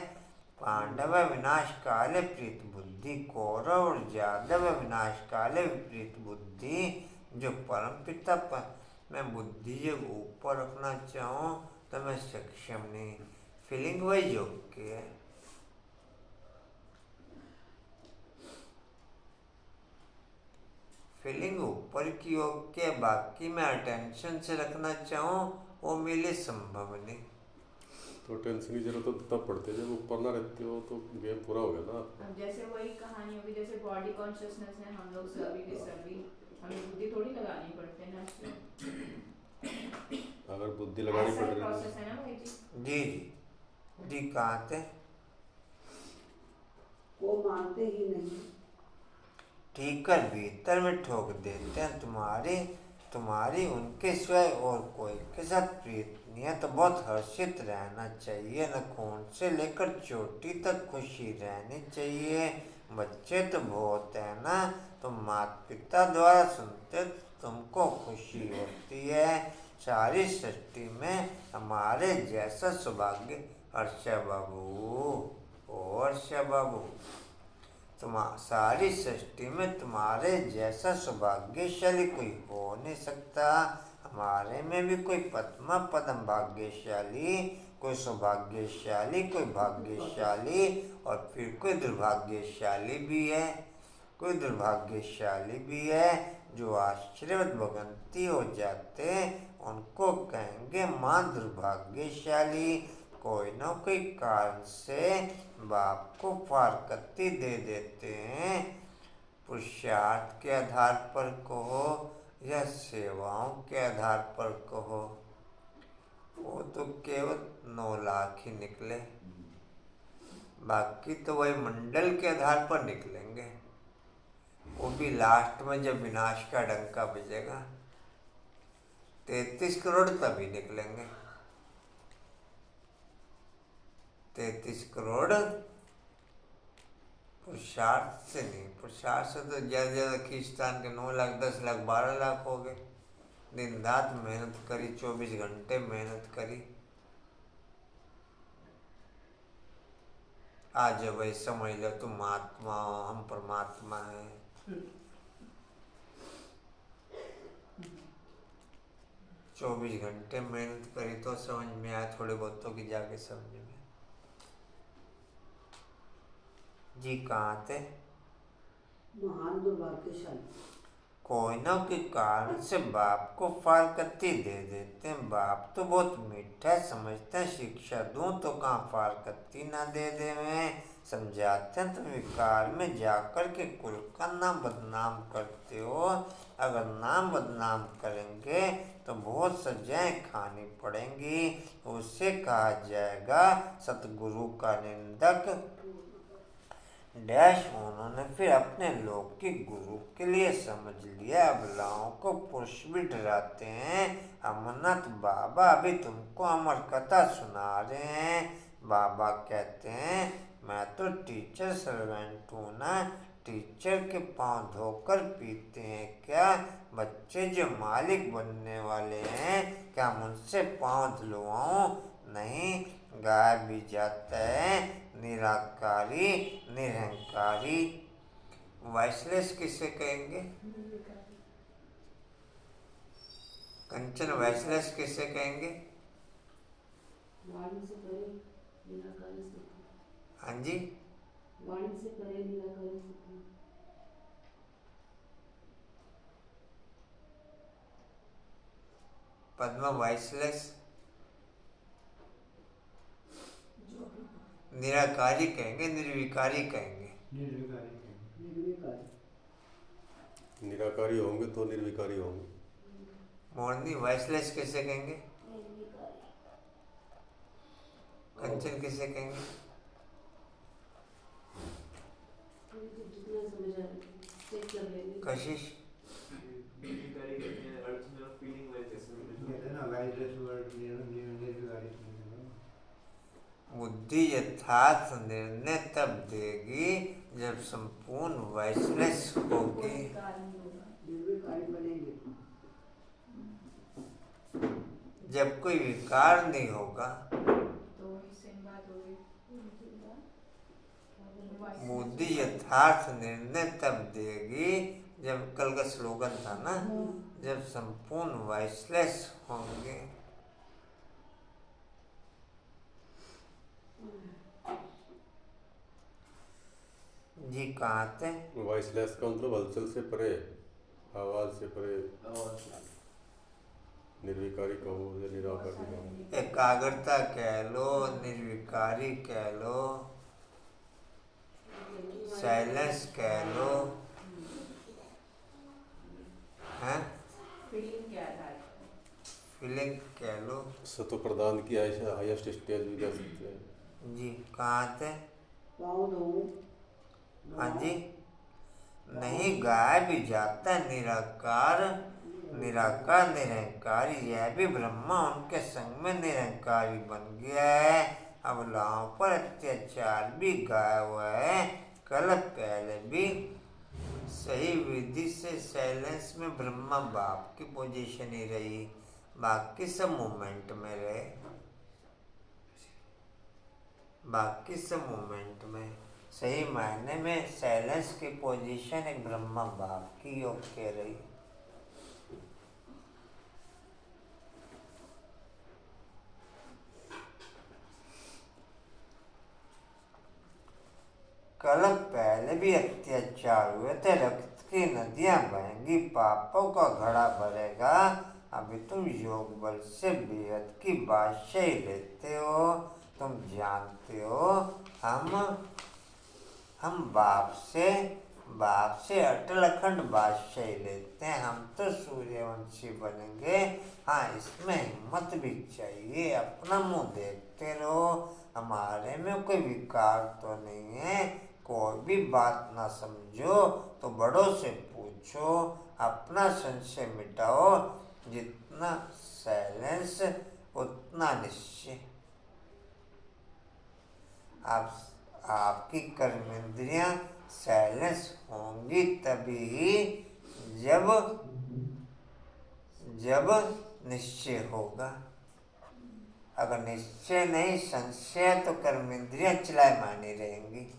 पांडव है विनाश काले प्रीत बुद्धि, कौरव और यादव है विनाश काले विपरीत बुद्धि। जो परमपिता मैं बुद्धि जब ऊपर रखना चाहूँ तो मैं सक्षम नहीं। फीलिंग वाइज ओके है, फीलिंग ऊपर की ओके, बाकी मैं अटेंशन से रखना चाहूँ वो मेरे लिए संभव नहीं। तो टेंशन की जरूरत तो तब पड़ती है जब ऊपर ना रहते हो, तो गेम पूरा हो गया ना। अब जैसे वही कहानी होगी, जैसे बॉडी कॉन्शियसनेस है हम लोग सभी के सभी, हमें बुद्धि थोड़ी लगानी पड़ती है ना। अगर बुद्धि लगानी ऐसा पड़ रही प्रोसेस है ना भाई जी। जी जी कहाँ थे? वो मानते ही नहीं। ठीक कर भीतर में ठोक देते हैं। तुम्हारी उनके सिवाय और कोई के साथ प्रीत नहीं है तो बहुत हर्षित रहना चाहिए। न खून से लेकर चोटी तक खुशी रहनी चाहिए। बच्चे तो बहुत है ना, तुम माता पिता द्वारा सुनते तुमको खुशी होती है। सारी सृष्टि में हमारे जैसा सौभाग्य हर्षा बाबू, ओ हर्षा बाबू, सारी सृष्टि में तुम्हारे जैसा सौभाग्यशाली कोई हो नहीं सकता। हमारे में भी कोई पद्मा पदम भाग्यशाली, कोई सौभाग्यशाली, कोई भाग्यशाली और फिर कोई दुर्भाग्यशाली भी है, कोई दुर्भाग्यशाली भी है। जो आशीर्वाद भगंती हो जाते हैं उनको कहेंगे माँ दुर्भाग्यशाली। कोई न कोई कारण से बाप को फारकती दे देते हैं। पुरुषार्थ के आधार पर कहो या सेवाओं के आधार पर कहो, वो तो केवल 9 लाख ही निकले, बाकी तो वही मंडल के आधार पर निकलेंगे। वो भी लास्ट में जब विनाश का डंका बजेगा 33 करोड़ तभी निकलेंगे। 33 करोड़ पुरुषार्थ से नहीं, पुरुषार्थ से तो ज़्यादा से ज़्यादा खींचतान के 9 लाख 10 लाख 12 लाख हो गए। दिन रात मेहनत करी, 24 घंटे मेहनत करी। आज भाई समझ लो तुम आत्मा हो, हम परमात्मा हैं। चौबीस घंटे मेहनत करी तो समझ में आया, थोड़े बहुतों की जाके समझ में। जी कहाँ थे? महान दुर्भाग्यशाली। कोई न के कारण से बाप को फारकती दे देते हैं। बाप तो बहुत मीठा समझते हैं, शिक्षा दूं तो कहाँ फारकती ना दे दे में समझाते हैं। तो विकार में जाकर के कुल का नाम बदनाम करते हो। अगर नाम बदनाम करेंगे तो बहुत सजाएं खानी पड़ेंगी। उससे कहा जाएगा सतगुरु का निंदक डैश। उन्होंने फिर अपने लौकिक गुरु के लिए समझ लिया। अबलाओं को पुरुष भी डराते हैं। अमरनाथ बाबा अभी तुमको अमर कथा सुना रहे हैं। बाबा कहते हैं मैं तो टीचर सर्वेंट हूँ ना, टीचर के पांव धोकर पीते हैं क्या? बच्चे जो मालिक बनने वाले हैं क्या मुझसे पांव धुलवाऊं? नहीं, गाय भी जाता है निराकारी निरहंकारी। वॉइसलेस किसे कहेंगे? कंचन वॉइसलेस किसे कहेंगे? वाणी से परे निराकारी सुख। हाँ जी, वाणी से परे निराकारी सुख। पद्मा वॉइसलेस निराकारी कहेंगे, निर्विकारी कहेंगे। निर्विकारी निर्विकारी। निराकारी होंगे तो निर्विकारी होंगे। मोरनी वॉइसलेस किसे कहेंगे? कंचन किसे कहेंगे? जितना समझ आ चेक कर लेंगे। कशिश निर्विकारी कहते हैं अर्थ में फीलिंग वाइज जैसे कहते हैं ना वाइजलेस वर्ड निर्विकारी समझ लो। बुद्धि यथार्थ निर्णय तब देगी जब संपूर्ण वॉइसलेस होगी। निर्विकारी बनेंगे। जब कोई विकार नहीं होगा। तो सेम बात हो गई। बुद्धि यथार्थ निर्णय तब देगी जब, कल का स्लोगन था ना, जब संपूर्ण वॉइसलेस होंगे। जी कहाँ थे? वॉइसलेस का मतलब हलचल से परे, आवाज से परे। निर्विकारी कहो या निराकारी कहो। एकाग्रता कह लो, निर्विकारी कह लो, साइलेंस कह लो, हैं फीलिंग के आधार पर। फीलिंग कह लो। सतो प्रदान की हाईएस्ट स्टेज भी कह सकते हैं। जी कहाँ थे? पाँव धो। हाँ जी, नहीं गाय भी जाता है निराकार निराकार निरंकारी। यह भी ब्रह्मा उनके संग में निरंकारी बन गया है। अबलाओं पर अत्याचार भी गाया हुआ है। कल पहले भी सही विधि से साइलेंस में ब्रह्मा बाप की पोजीशन ही रही, बाकी सब मूवमेंट में रहे। बाकी सब मूवमेंट में सही मायने में साइलेंस की पोजीशन एक ब्रह्मा बाप की योग के रही। कल पहले भी अत्याचार हुए थे, रक्त की नदियां बहेंगी, पापों का घड़ा भरेगा। अभी तुम योग बल से बेहद की बादशाही लेते हो। तुम जानते हो हम बाप से अटल अखंड बादशाही लेते हैं। हम तो सूर्यवंशी बनेंगे। हाँ, इसमें हिम्मत भी चाहिए। अपना मुंह देखते रहो, हमारे में कोई विकार तो नहीं है। कोई भी बात ना समझो तो बड़ों से पूछो, अपना संशय मिटाओ। जितना साइलेंस उतना निश्चय। आपकी कर्मेंद्रियां साइलेंस होंगी तभी जब निश्चय होगा। अगर निश्चय नहीं, संशय, तो कर्मेंद्रियां चलायमानी रहेंगी।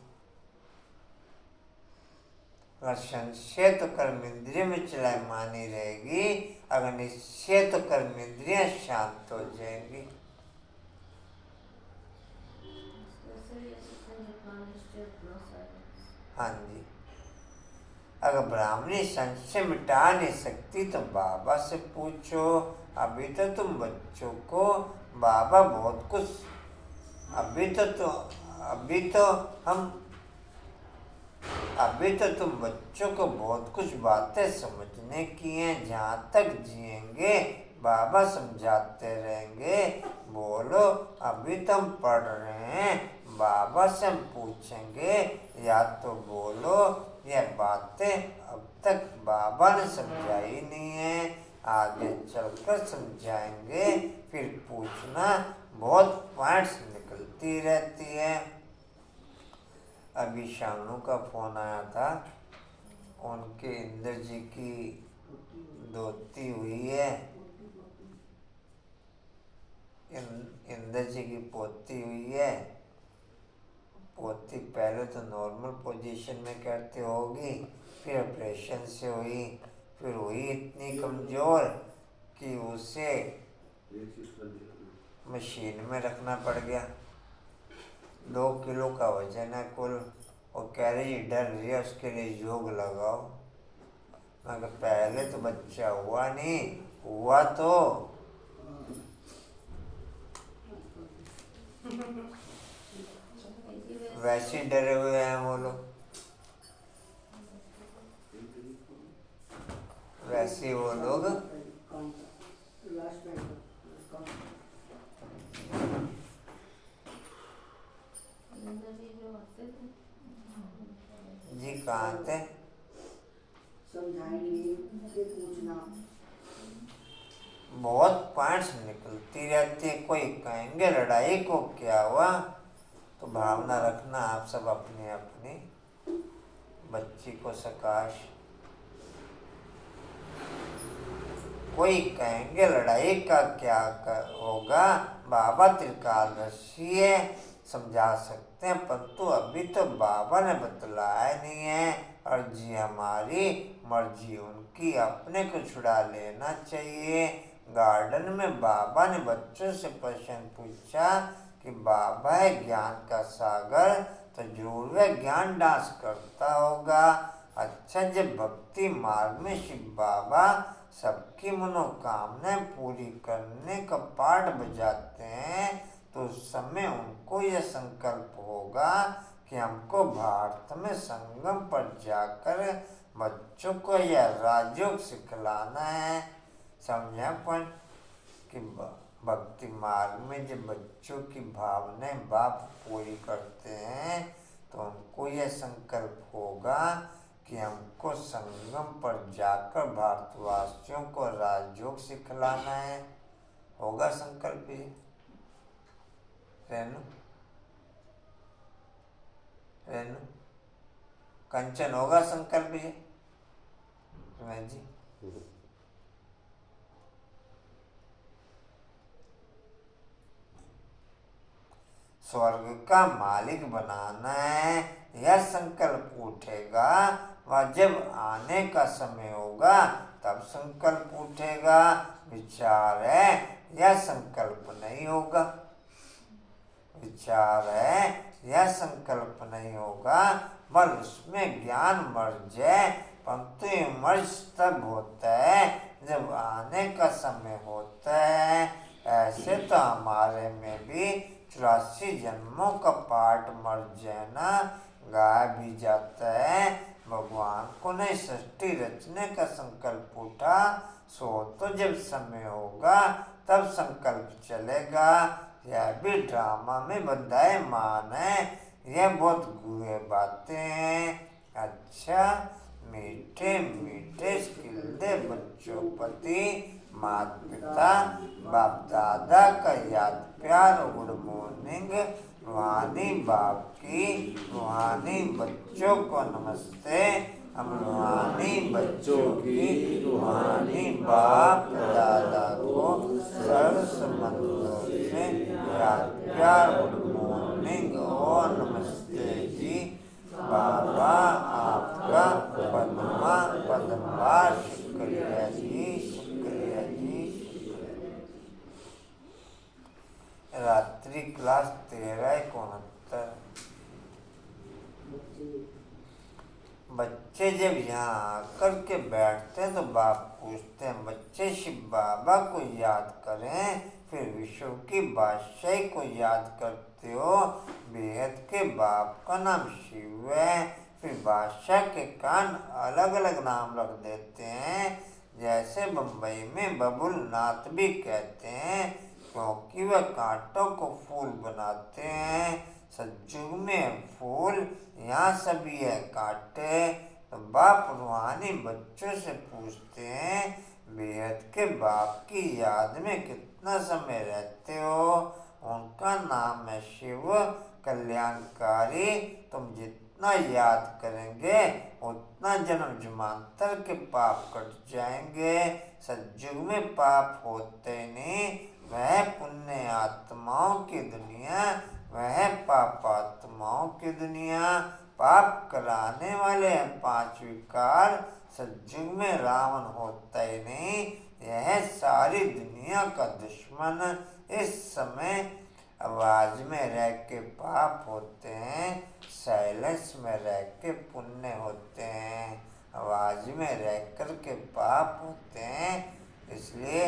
अगर संशय तो कर्मेंद्रिय में चलायमानी रहेगी, अगर निश्चय तो कर्मेंद्रियां शांत हो जाएंगी। हाँ जी, अगर ब्राह्मणी संशय मिटा नहीं सकती तो बाबा से पूछो। अभी तो तुम बच्चों को बाबा बहुत कुछ अभी तो तुम बच्चों को बहुत कुछ बातें समझने की हैं। जहाँ तक जिएंगे बाबा समझाते रहेंगे। बोलो, अभी तो हम पढ़ रहे हैं, बाबा से हम पूछेंगे। या तो बोलो, यह बातें अब तक बाबा ने समझाई नहीं है, आगे चलकर समझाएंगे। फिर पूछना, बहुत पॉइंट्स निकलती रहती है। अभी शानू का फोन आया था, उनके इंद्र जी की दोती हुई है, इंद्र जी की पोती हुई है। पोती पहले तो नॉर्मल पोजीशन में करते होगी, फिर ऑपरेशन से हुई, फिर हुई इतनी कमज़ोर कि उसे मशीन में रखना पड़ गया। 2 किलो का वजन है कुल। और कह रही डर रही है, उसके लिए योग लगाओ। मगर पहले तो बच्चा हुआ नहीं, हुआ तो वैसे डरे हुए हैं वो लोग, वैसे वो लोग जी कहाँ थे? समझाएंगे, फिर पूछना। बहुत पॉइंट्स निकलती रहती है। कोई कहेंगे लड़ाई को क्या हुआ, तो भावना रखना आप सब अपनी अपनी। बच्ची को सकाश। कोई कहेंगे लड़ाई का क्या होगा, बाबा त्रिकालदर्शी है, समझा सकते हैं, परंतु अभी तो बाबा ने बतलाया नहीं है। और जी हमारी मर्जी उनकी, अपने को छुड़ा लेना चाहिए। गार्डन में बाबा ने बच्चों से प्रश्न पूछा कि बाबा है ज्ञान का सागर, तो जरूर वह ज्ञान डांस करता होगा। अच्छा, जब भक्ति मार्ग में शिव बाबा सबकी मनोकामनाएं पूरी करने का पाठ बजाते हैं, तो उस समय उनको यह संकल्प होगा कि हमको भारत में संगम पर जाकर बच्चों को यह राजयोग सिखलाना है। समझा पॉइंट? कि भक्ति मार्ग में जब बच्चों की भावनाएं बाप पूरी करते हैं, तो उनको यह संकल्प होगा कि हमको संगम पर जाकर भारतवासियों को राजयोग सिखलाना है। होगा संकल्प ये? रेनू कंचन, होगा संकल्प ये? जी स्वर्ग का मालिक बनाना है, यह संकल्प उठेगा। वह जब आने का समय होगा तब संकल्प उठेगा। विचार है, यह संकल्प नहीं होगा। विचार है, यह संकल्प नहीं होगा, बल उसमें ज्ञान मर जाए। परंतु ये मर्ज तब होता है जब आने का समय होता है। ऐसे तो हमारे में भी 84 जन्मों का पाठ मर जाना गाया भी जाता है। भगवान को नहीं सृष्टि रचने का संकल्प उठा, सो तो जब समय होगा तब संकल्प चलेगा। यह भी ड्रामा में बंधायमान है, यह बहुत गुए बातें हैं। अच्छा, मीठे मीठे स्किल्दे बच्चों प्रति माता पिता बाप दादा का याद प्यार। Good morning. रूहानी बाप की रूहानी बच्चों को नमस्ते। हम रूहानी बच्चों की रूहानी बाप दादा को सर्व संबंधों से याद प्यार। गुड मॉर्निंग और नमस्ते जी। बाबा आपका पद्मवार शुक्रिया जी, शुक्रिया जी। रात्रि क्लास 13:69। बच्चे जब यहाँ आकर के बैठते हैं तो बाप पूछते हैं, बच्चे शिव बाबा को याद करें, फिर विश्व की बादशाही को याद करते हो। बेहद के बाप का नाम शिव है, फिर बादशाह के कान अलग अलग नाम रख देते हैं। जैसे बम्बई में बबुल नाथ भी कहते हैं, क्योंकि वह कांटों को फूल बनाते हैं। सतयुग में फूल, यहाँ सभी है कांटे। तो बाप रूहानी बच्चों से पूछते हैं, बेहद के बाप की याद में कितना समय रहते हो? उनका नाम है शिव कल्याणकारी। तुम जितना याद करेंगे उतना जन्म जन्मांतर के पाप कट जाएंगे। सतयुग में पाप होते नहीं, वह पुण्य आत्माओं की दुनिया, वह पाप आत्माओं की दुनिया। पाप कराने वाले हैं 5 विकार। सतयुग में रावण होता ही नहीं, यह सारी दुनिया का दुश्मन। इस समय आवाज में रह के पाप होते हैं, साइलेंस में रह के पुण्य होते हैं। आवाज में रह कर के पाप होते हैं, इसलिए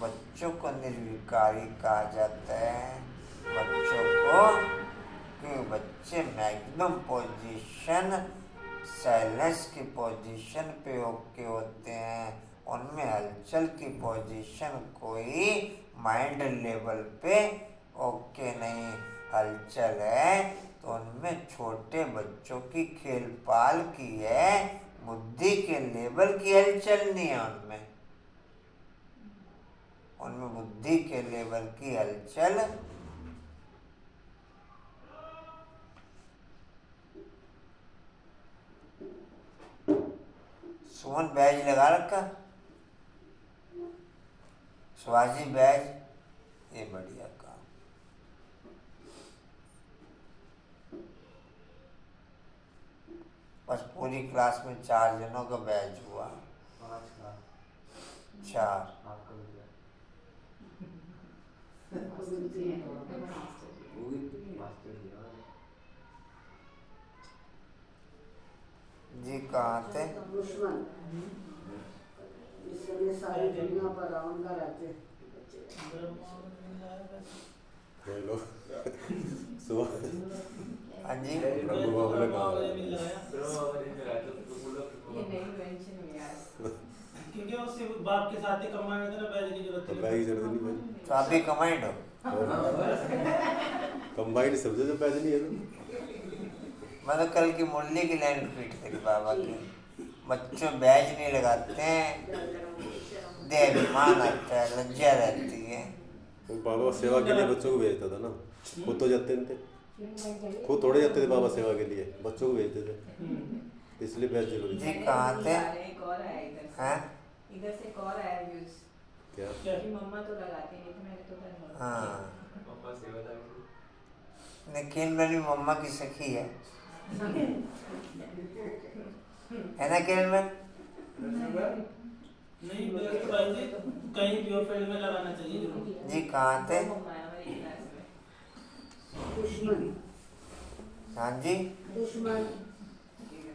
बच्चों को निर्विकारी कहा जाता है। बच्चों को, कि बच्चे मैक्सिमम पोजीशन साइलेंस की पोजीशन पे ओके होते हैं। उनमें हलचल की पोजीशन कोई माइंड लेवल पे ओके नहीं। हलचल है तो उनमें छोटे बच्चों की खेल पाल की है, बुद्धि के लेवल की हलचल नहीं है। उनमें बुद्धि के लेवल की हलचल। सुमन बैज लगा रखा, सुहाजी बैज, ये बढ़िया काम। बस पूरी क्लास में 4 जनों का बैच हुआ। 4 जी। कहाँ थे? दुश्मन इस समय सारी दुनिया पर रावण का राज्य। हेलो सुबह हाँ जी। प्रभु बाबू ने कहा ये नई इन्वेंशन हुई आज। क्योंकि उससे बाप के साथ ही कमाने था ना, बैज की जरूरत तो नहीं। बैग की जरूरत नहीं भाई। तो आप भी कमांड हो। कंबाइंड समझे तो पैसे नहीं है तो। मतलब कल की मुरली की लाइन रिपीट करी बाबा की, बच्चों बैज नहीं लगाते हैं, देहाभिमान आता है, लज्जा रहती है। वो बाबा सेवा के लिए बच्चों को भेजता था ना, खुद तो जाते थे, खुद थोड़े जाते थे बाबा सेवा के लिए, बच्चों को भेजते थे, इसलिए बैज जरूरी जी। थी। कहाँ थे? एक और आया इधर से। हैं? इधर से एक और आया व्यूज। क्या? कि मम्मा तो लगाती नहीं थी, मैंने तो करना। हाँ, निखिल मेरी मम्मा की सखी है ना किरण में? नहीं बेस्ट भाई जी, कहीं भी फील्ड में लगाना चाहिए जरूर। जी। कहाँ थे? मम्मा है हमारी क्लास में। दुश्मन हाँ जी। दुश्मन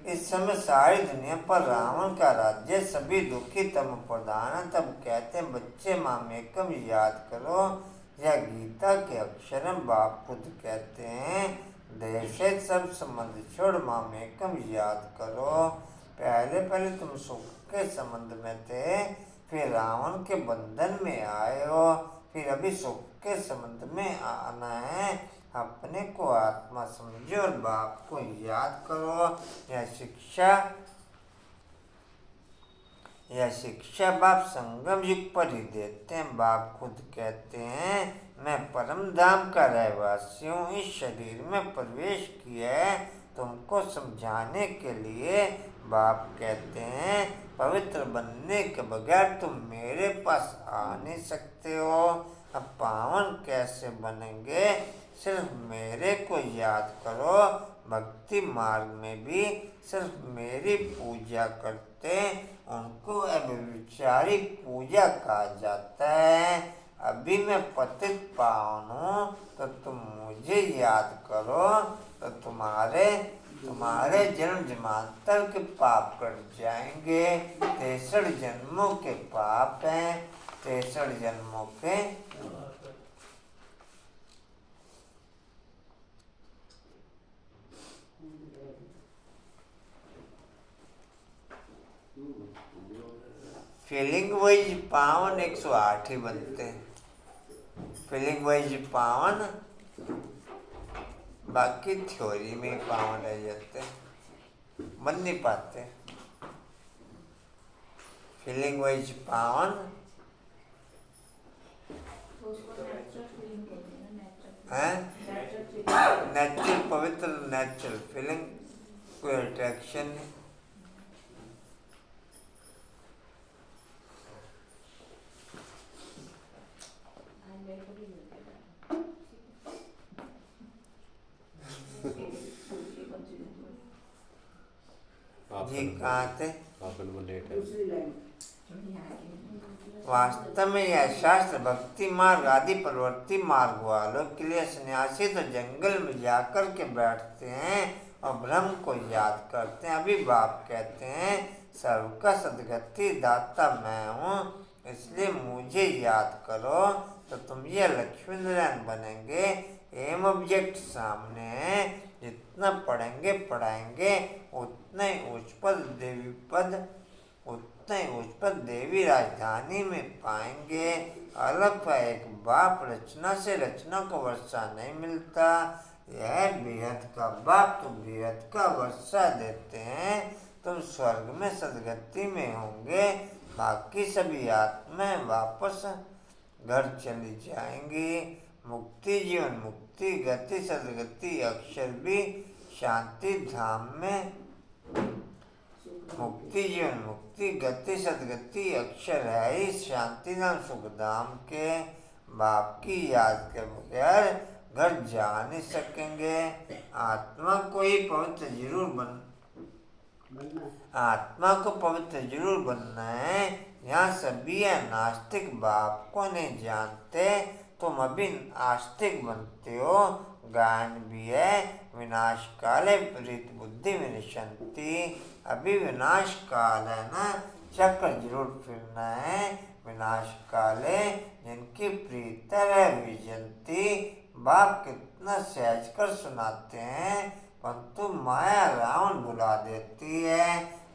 इस समय सारी दुनिया पर रावण का राज्य, सभी दुखी तम प्रधान है। तब कहते हैं बच्चे मामेकम याद करो, यह गीता के अक्षर हैं। बाप खुद कहते हैं देह से सब संबंध छोड़ मामेकम याद करो। पहले तुम सुख के संबंध में थे, फिर रावण के बंधन में आए हो, फिर अभी सुख के संबंध में आना है। अपने को आत्मा समझो और बाप को याद करो। यह शिक्षा बाप संगम युग पर ही देते हैं। बाप खुद कहते हैं मैं परम धाम का रहवासी हूँ, इस शरीर में प्रवेश किया है तुमको समझाने के लिए। बाप कहते हैं पवित्र बनने के बगैर तुम मेरे पास आ नहीं सकते हो। अब पावन कैसे बनेंगे? सिर्फ मेरे को याद करो। भक्ति मार्ग में भी सिर्फ मेरी पूजा करते उनको अव्यभिचारी पूजा कहा जाता है। अभी मैं पतित पावन हूँ तो तुम मुझे याद करो तो तुम्हारे जन्म जन्मांतर के पाप कट जाएंगे। 63 जन्मों के पाप हैं, 63 जन्मों के। फीलिंग वाइज पावन 108 ही बनते हैं। फीलिंग वाइज पावन, बाकी थ्योरी में पावन रह जाते हैं, बन नहीं पाते। फीलिंग वाइज पावन तो उसको नेचुरल फीलिंग कहते हैं ना, नेचुरल है, नेचुरल फीलिंग। नेचुरल पवित्र नेचुरल फीलिंग, कोई अट्रैक्शन नहीं। जी कहाँ थे? दूसरी लाइन वास्तव में यह शास्त्र भक्ति मार्ग आदि प्रवृत्ति मार्ग वालों के लिए। सन्यासी तो जंगल में जाकर के बैठते हैं और ब्रह्म को याद करते हैं। अभी बाप कहते हैं सर्व का सदगति दाता मैं हूँ, इसलिए मुझे याद करो तो तुम ये लक्ष्मी नारायण बनेंगे। एम ऑब्जेक्ट सामने है, जितना पढ़ेंगे पढ़ाएंगे उतना ही उच्च पद देवी राजधानी में पाएंगे। अलग है एक बाप, रचना से रचना को वर्षा नहीं मिलता। यह बेहद का बाप तो बेहद का वर्षा देते हैं। तुम स्वर्ग में सदगति में होंगे, बाकी सभी आत्माएं वापस घर चली जाएंगी। मुक्ति जीवन मुक्ति गति सदगति अक्षर भी शांति धाम में। मुक्ति जीवन मुक्ति गति सदगति अक्षर है ही शांति धाम सुख धाम के। बाप की याद के बगैर घर जा नहीं सकेंगे। आत्मा को ही पवित्र जरूर आत्मा को पवित्र जरूर बनना है। यहाँ सभी है नास्तिक बाप को नहीं जानते, तुम अभी आस्तिक बनते हो। गायन भी है विनाश काले प्रीत बुद्धि विनशंति। अभी विनाश काल है ना, चक्र जरूर फिरना है। विनाश काले जिनकी प्रीत है विजंती। बाप कितना सहज कर सुनाते हैं, परंतु माया रावण बुला देती है।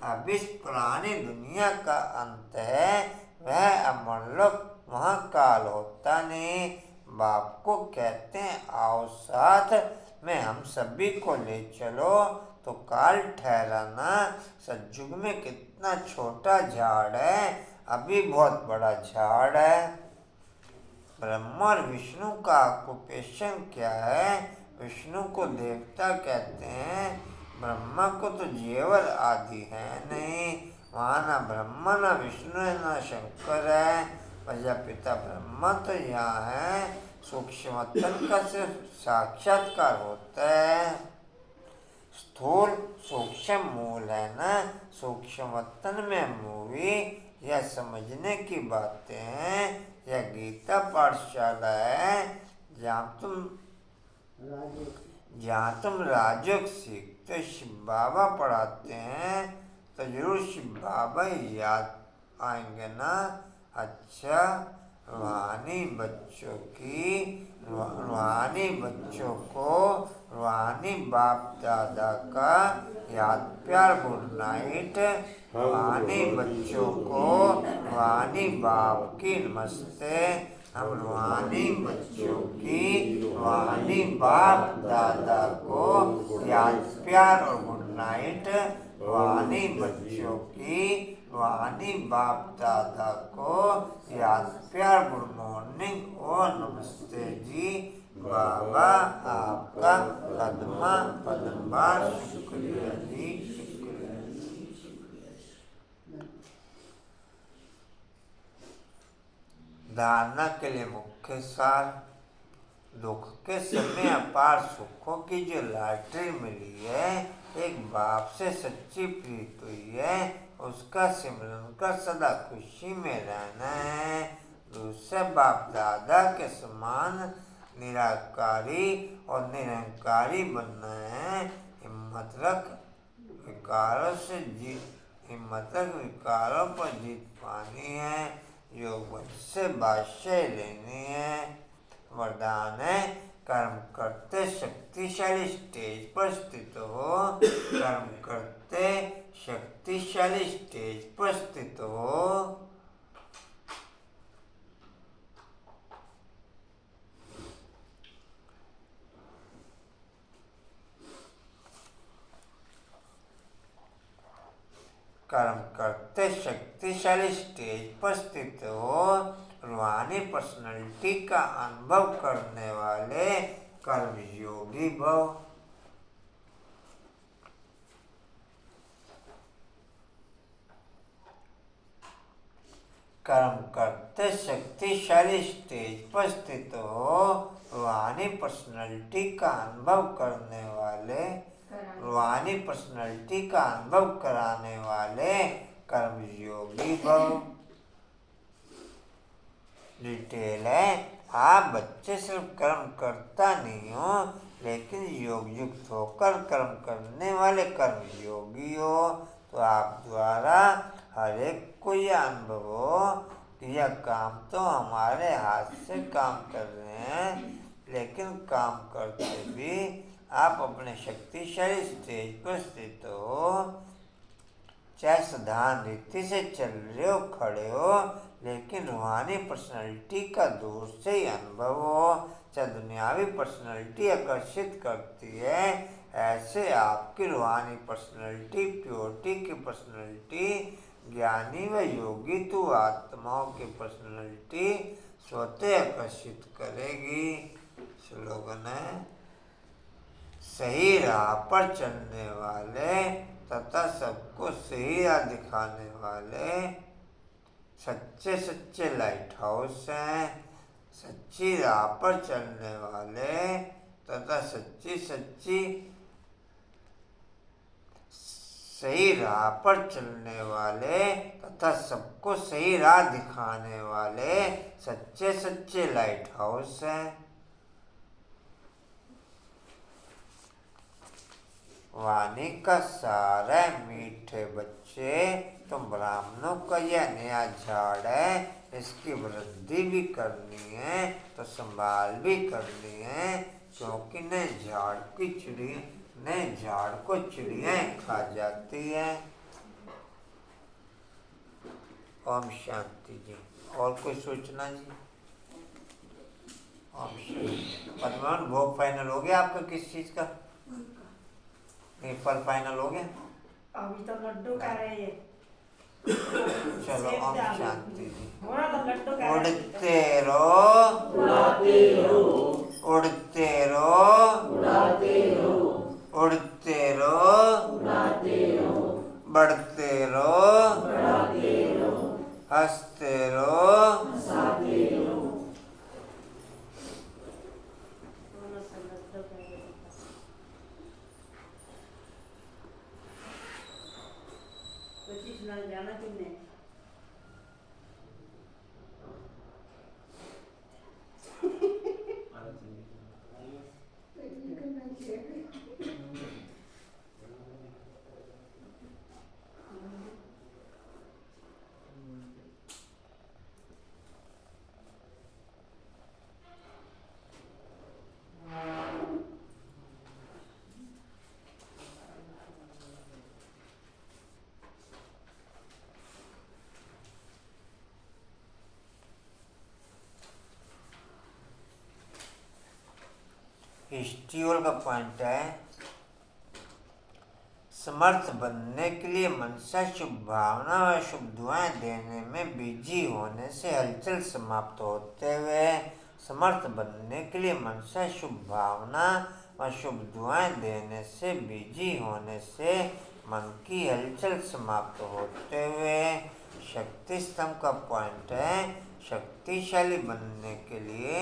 अब इस पुरानी दुनिया का अंत है, वह अमरलोक वहाँ काल होता नहीं। बाप को कहते हैं आओ साथ में हम सभी को ले चलो, तो काल ठहराना। सतयुग में कितना छोटा झाड़ है, अभी बहुत बड़ा झाड़ है। ब्रह्मा और विष्णु का ऑक्युपेशन क्या है? विष्णु को देवता कहते हैं, ब्रह्मा को तो जेवर आदि है नहीं। वहाँ ना ब्रह्मा ना विष्णु है ना शंकर है। प्रजापिता ब्रह्मा तो यहाँ है। सूक्ष्म तन का सिर्फ साक्षात्कार होता है। स्थूल सूक्ष्म मूल है ना, सूक्ष्म तन में मूवी। यह समझने की बातें हैं। यह गीता पाठशाला है जहाँ तुम राजयोग जहाँ तुम राजयोग सीखते शिव बाबा पढ़ाते हैं तो जरूर शिव बाबा ही याद आएंगे ना। अच्छा, रूहानी बच्चों को रूहानी बाप दादा का याद प्यार गुड नाइट। रूहानी बच्चों को रूहानी बाप की नमस्ते। हम रूहानी बच्चों की रूहानी बाप दादा को याद प्यार और गुड नाइट। रूहानी बच्चों की रूहानी बाप दादा को याद प्यार गुड मॉर्निंग और नमस्ते जी। बाबा आपका कदमा पदमबार शुक्रिया जी, शुक्रिया जी। धारणा के लिए मुख्य सार। दुख के समय अपार सुखों की जो लॉटरी मिली है, एक बाप से सच्ची प्रीत हुई है, उसका सिमरन कर सदा खुशी में रहना है। दूसरे बाप दादा के समान निराकारी और निरंकारी बनना है। हिम्मत रख विकारों पर जीत पानी है। योग वंश से बादशाही लेनी है। वरदान है कर्म करते शक्तिशाली स्टेज पर स्थित हो। कर्म करते शक्तिशाली स्टेज पर स्थित हो। कर्म करते शक्तिशाली स्टेज पर स्थित हो। रूहानी पर्सनालिटी का अनुभव करने वाले कर्मयोगी भव। कर्म करते शक्तिशाली स्टेज पर स्थित हो। रूहानी पर्सनालिटी का अनुभव करने वाले रूहानी पर्सनालिटी का अनुभव कराने वाले कर्मयोगी भव। डिटेल है, आप बच्चे सिर्फ कर्म करता नहीं हो, लेकिन योग युक्त होकर कर्म करने वाले कर्मयोगी हो। तो आप द्वारा हर एक को यह अनुभव हो कि यह काम तो हमारे हाथ से काम कर रहे हैं, लेकिन काम करते भी आप अपने शक्तिशाली स्टेज पर स्थित हो। चाहे साधारण रीति से चल रहे हो, खड़े हो, लेकिन रूहानी पर्सनालिटी का दूर से ही अनुभव हो। चाहे दुनियावी पर्सनालिटी आकर्षित करती है, ऐसे आपकी रूहानी पर्सनालिटी, प्योरिटी की पर्सनालिटी, ज्ञानी व योगी तो आत्माओं की पर्सनालिटी स्वतः आकर्षित करेगी। स्लोगन है, सही राह पर चलने वाले तथा सबको सही राह दिखाने वाले सच्चे लाइट हाउस हैं। सच्ची राह पर चलने वाले तथा सही राह पर चलने वाले तथा सबको सही राह दिखाने वाले सच्चे लाइट हाउस हैं। वाणी का सारा मीठे बच्चे, तुम ब्राह्मणों का यह नया झाड़ है, इसकी वृद्धि भी करनी है तो संभाल भी करनी है, क्योंकि नए झाड़ को चिड़ियाँ खा जाती हैं। ओम शांति जी। और कोई सूचना जी? ओम शांति। पद्मान, भोग फाइनल हो गया आपका किस चीज का? नहीं, फल फाइनल हो गया? अभी तो लड्डू खा रहे हैं। चलो ओम शांति जी। लड्डू खा उड़ते रहो, उड़ाते रहो, उड़ते रहो, उड़ाते रहो, उड़ते रहो, उड़ाते रहो, बढ़ते रहो, बढ़ाते रहो, हंसते रहो, हंसाते रहो। जाना किन्ने फेस्टिवल का पॉइंट है समर्थ बनने के लिए मनसा शुभ भावना व शुभ दुआएं देने में बिजी होने से हलचल समाप्त होते हुए समर्थ बनने के लिए मनसा शुभ भावना व शुभ दुआएं देने से बिजी होने से मन की हलचल समाप्त होते हुए शक्ति स्तंभ का पॉइंट है शक्तिशाली बनने के लिए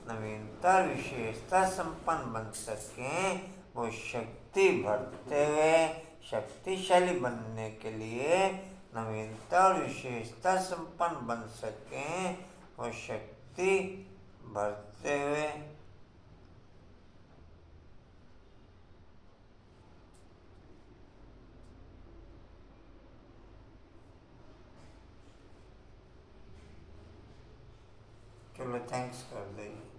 नवीनता विशेषता संपन्न बन सकें वो शक्ति भरते हुए शक्तिशाली बनने के लिए नवीनता और विशेषता संपन्न बन सकें वो शक्ति भरते हुए चलो थैंक्स कर देंगे।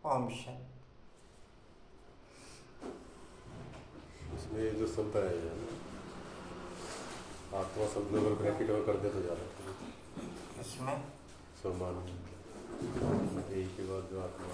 ओम शांति। इसमें ये जो शब्द है आत्मा शब्द अगर ब्रैकेट और कर दे तो ज़्यादा इसमें सम्मान एक के बाद जो आत्मा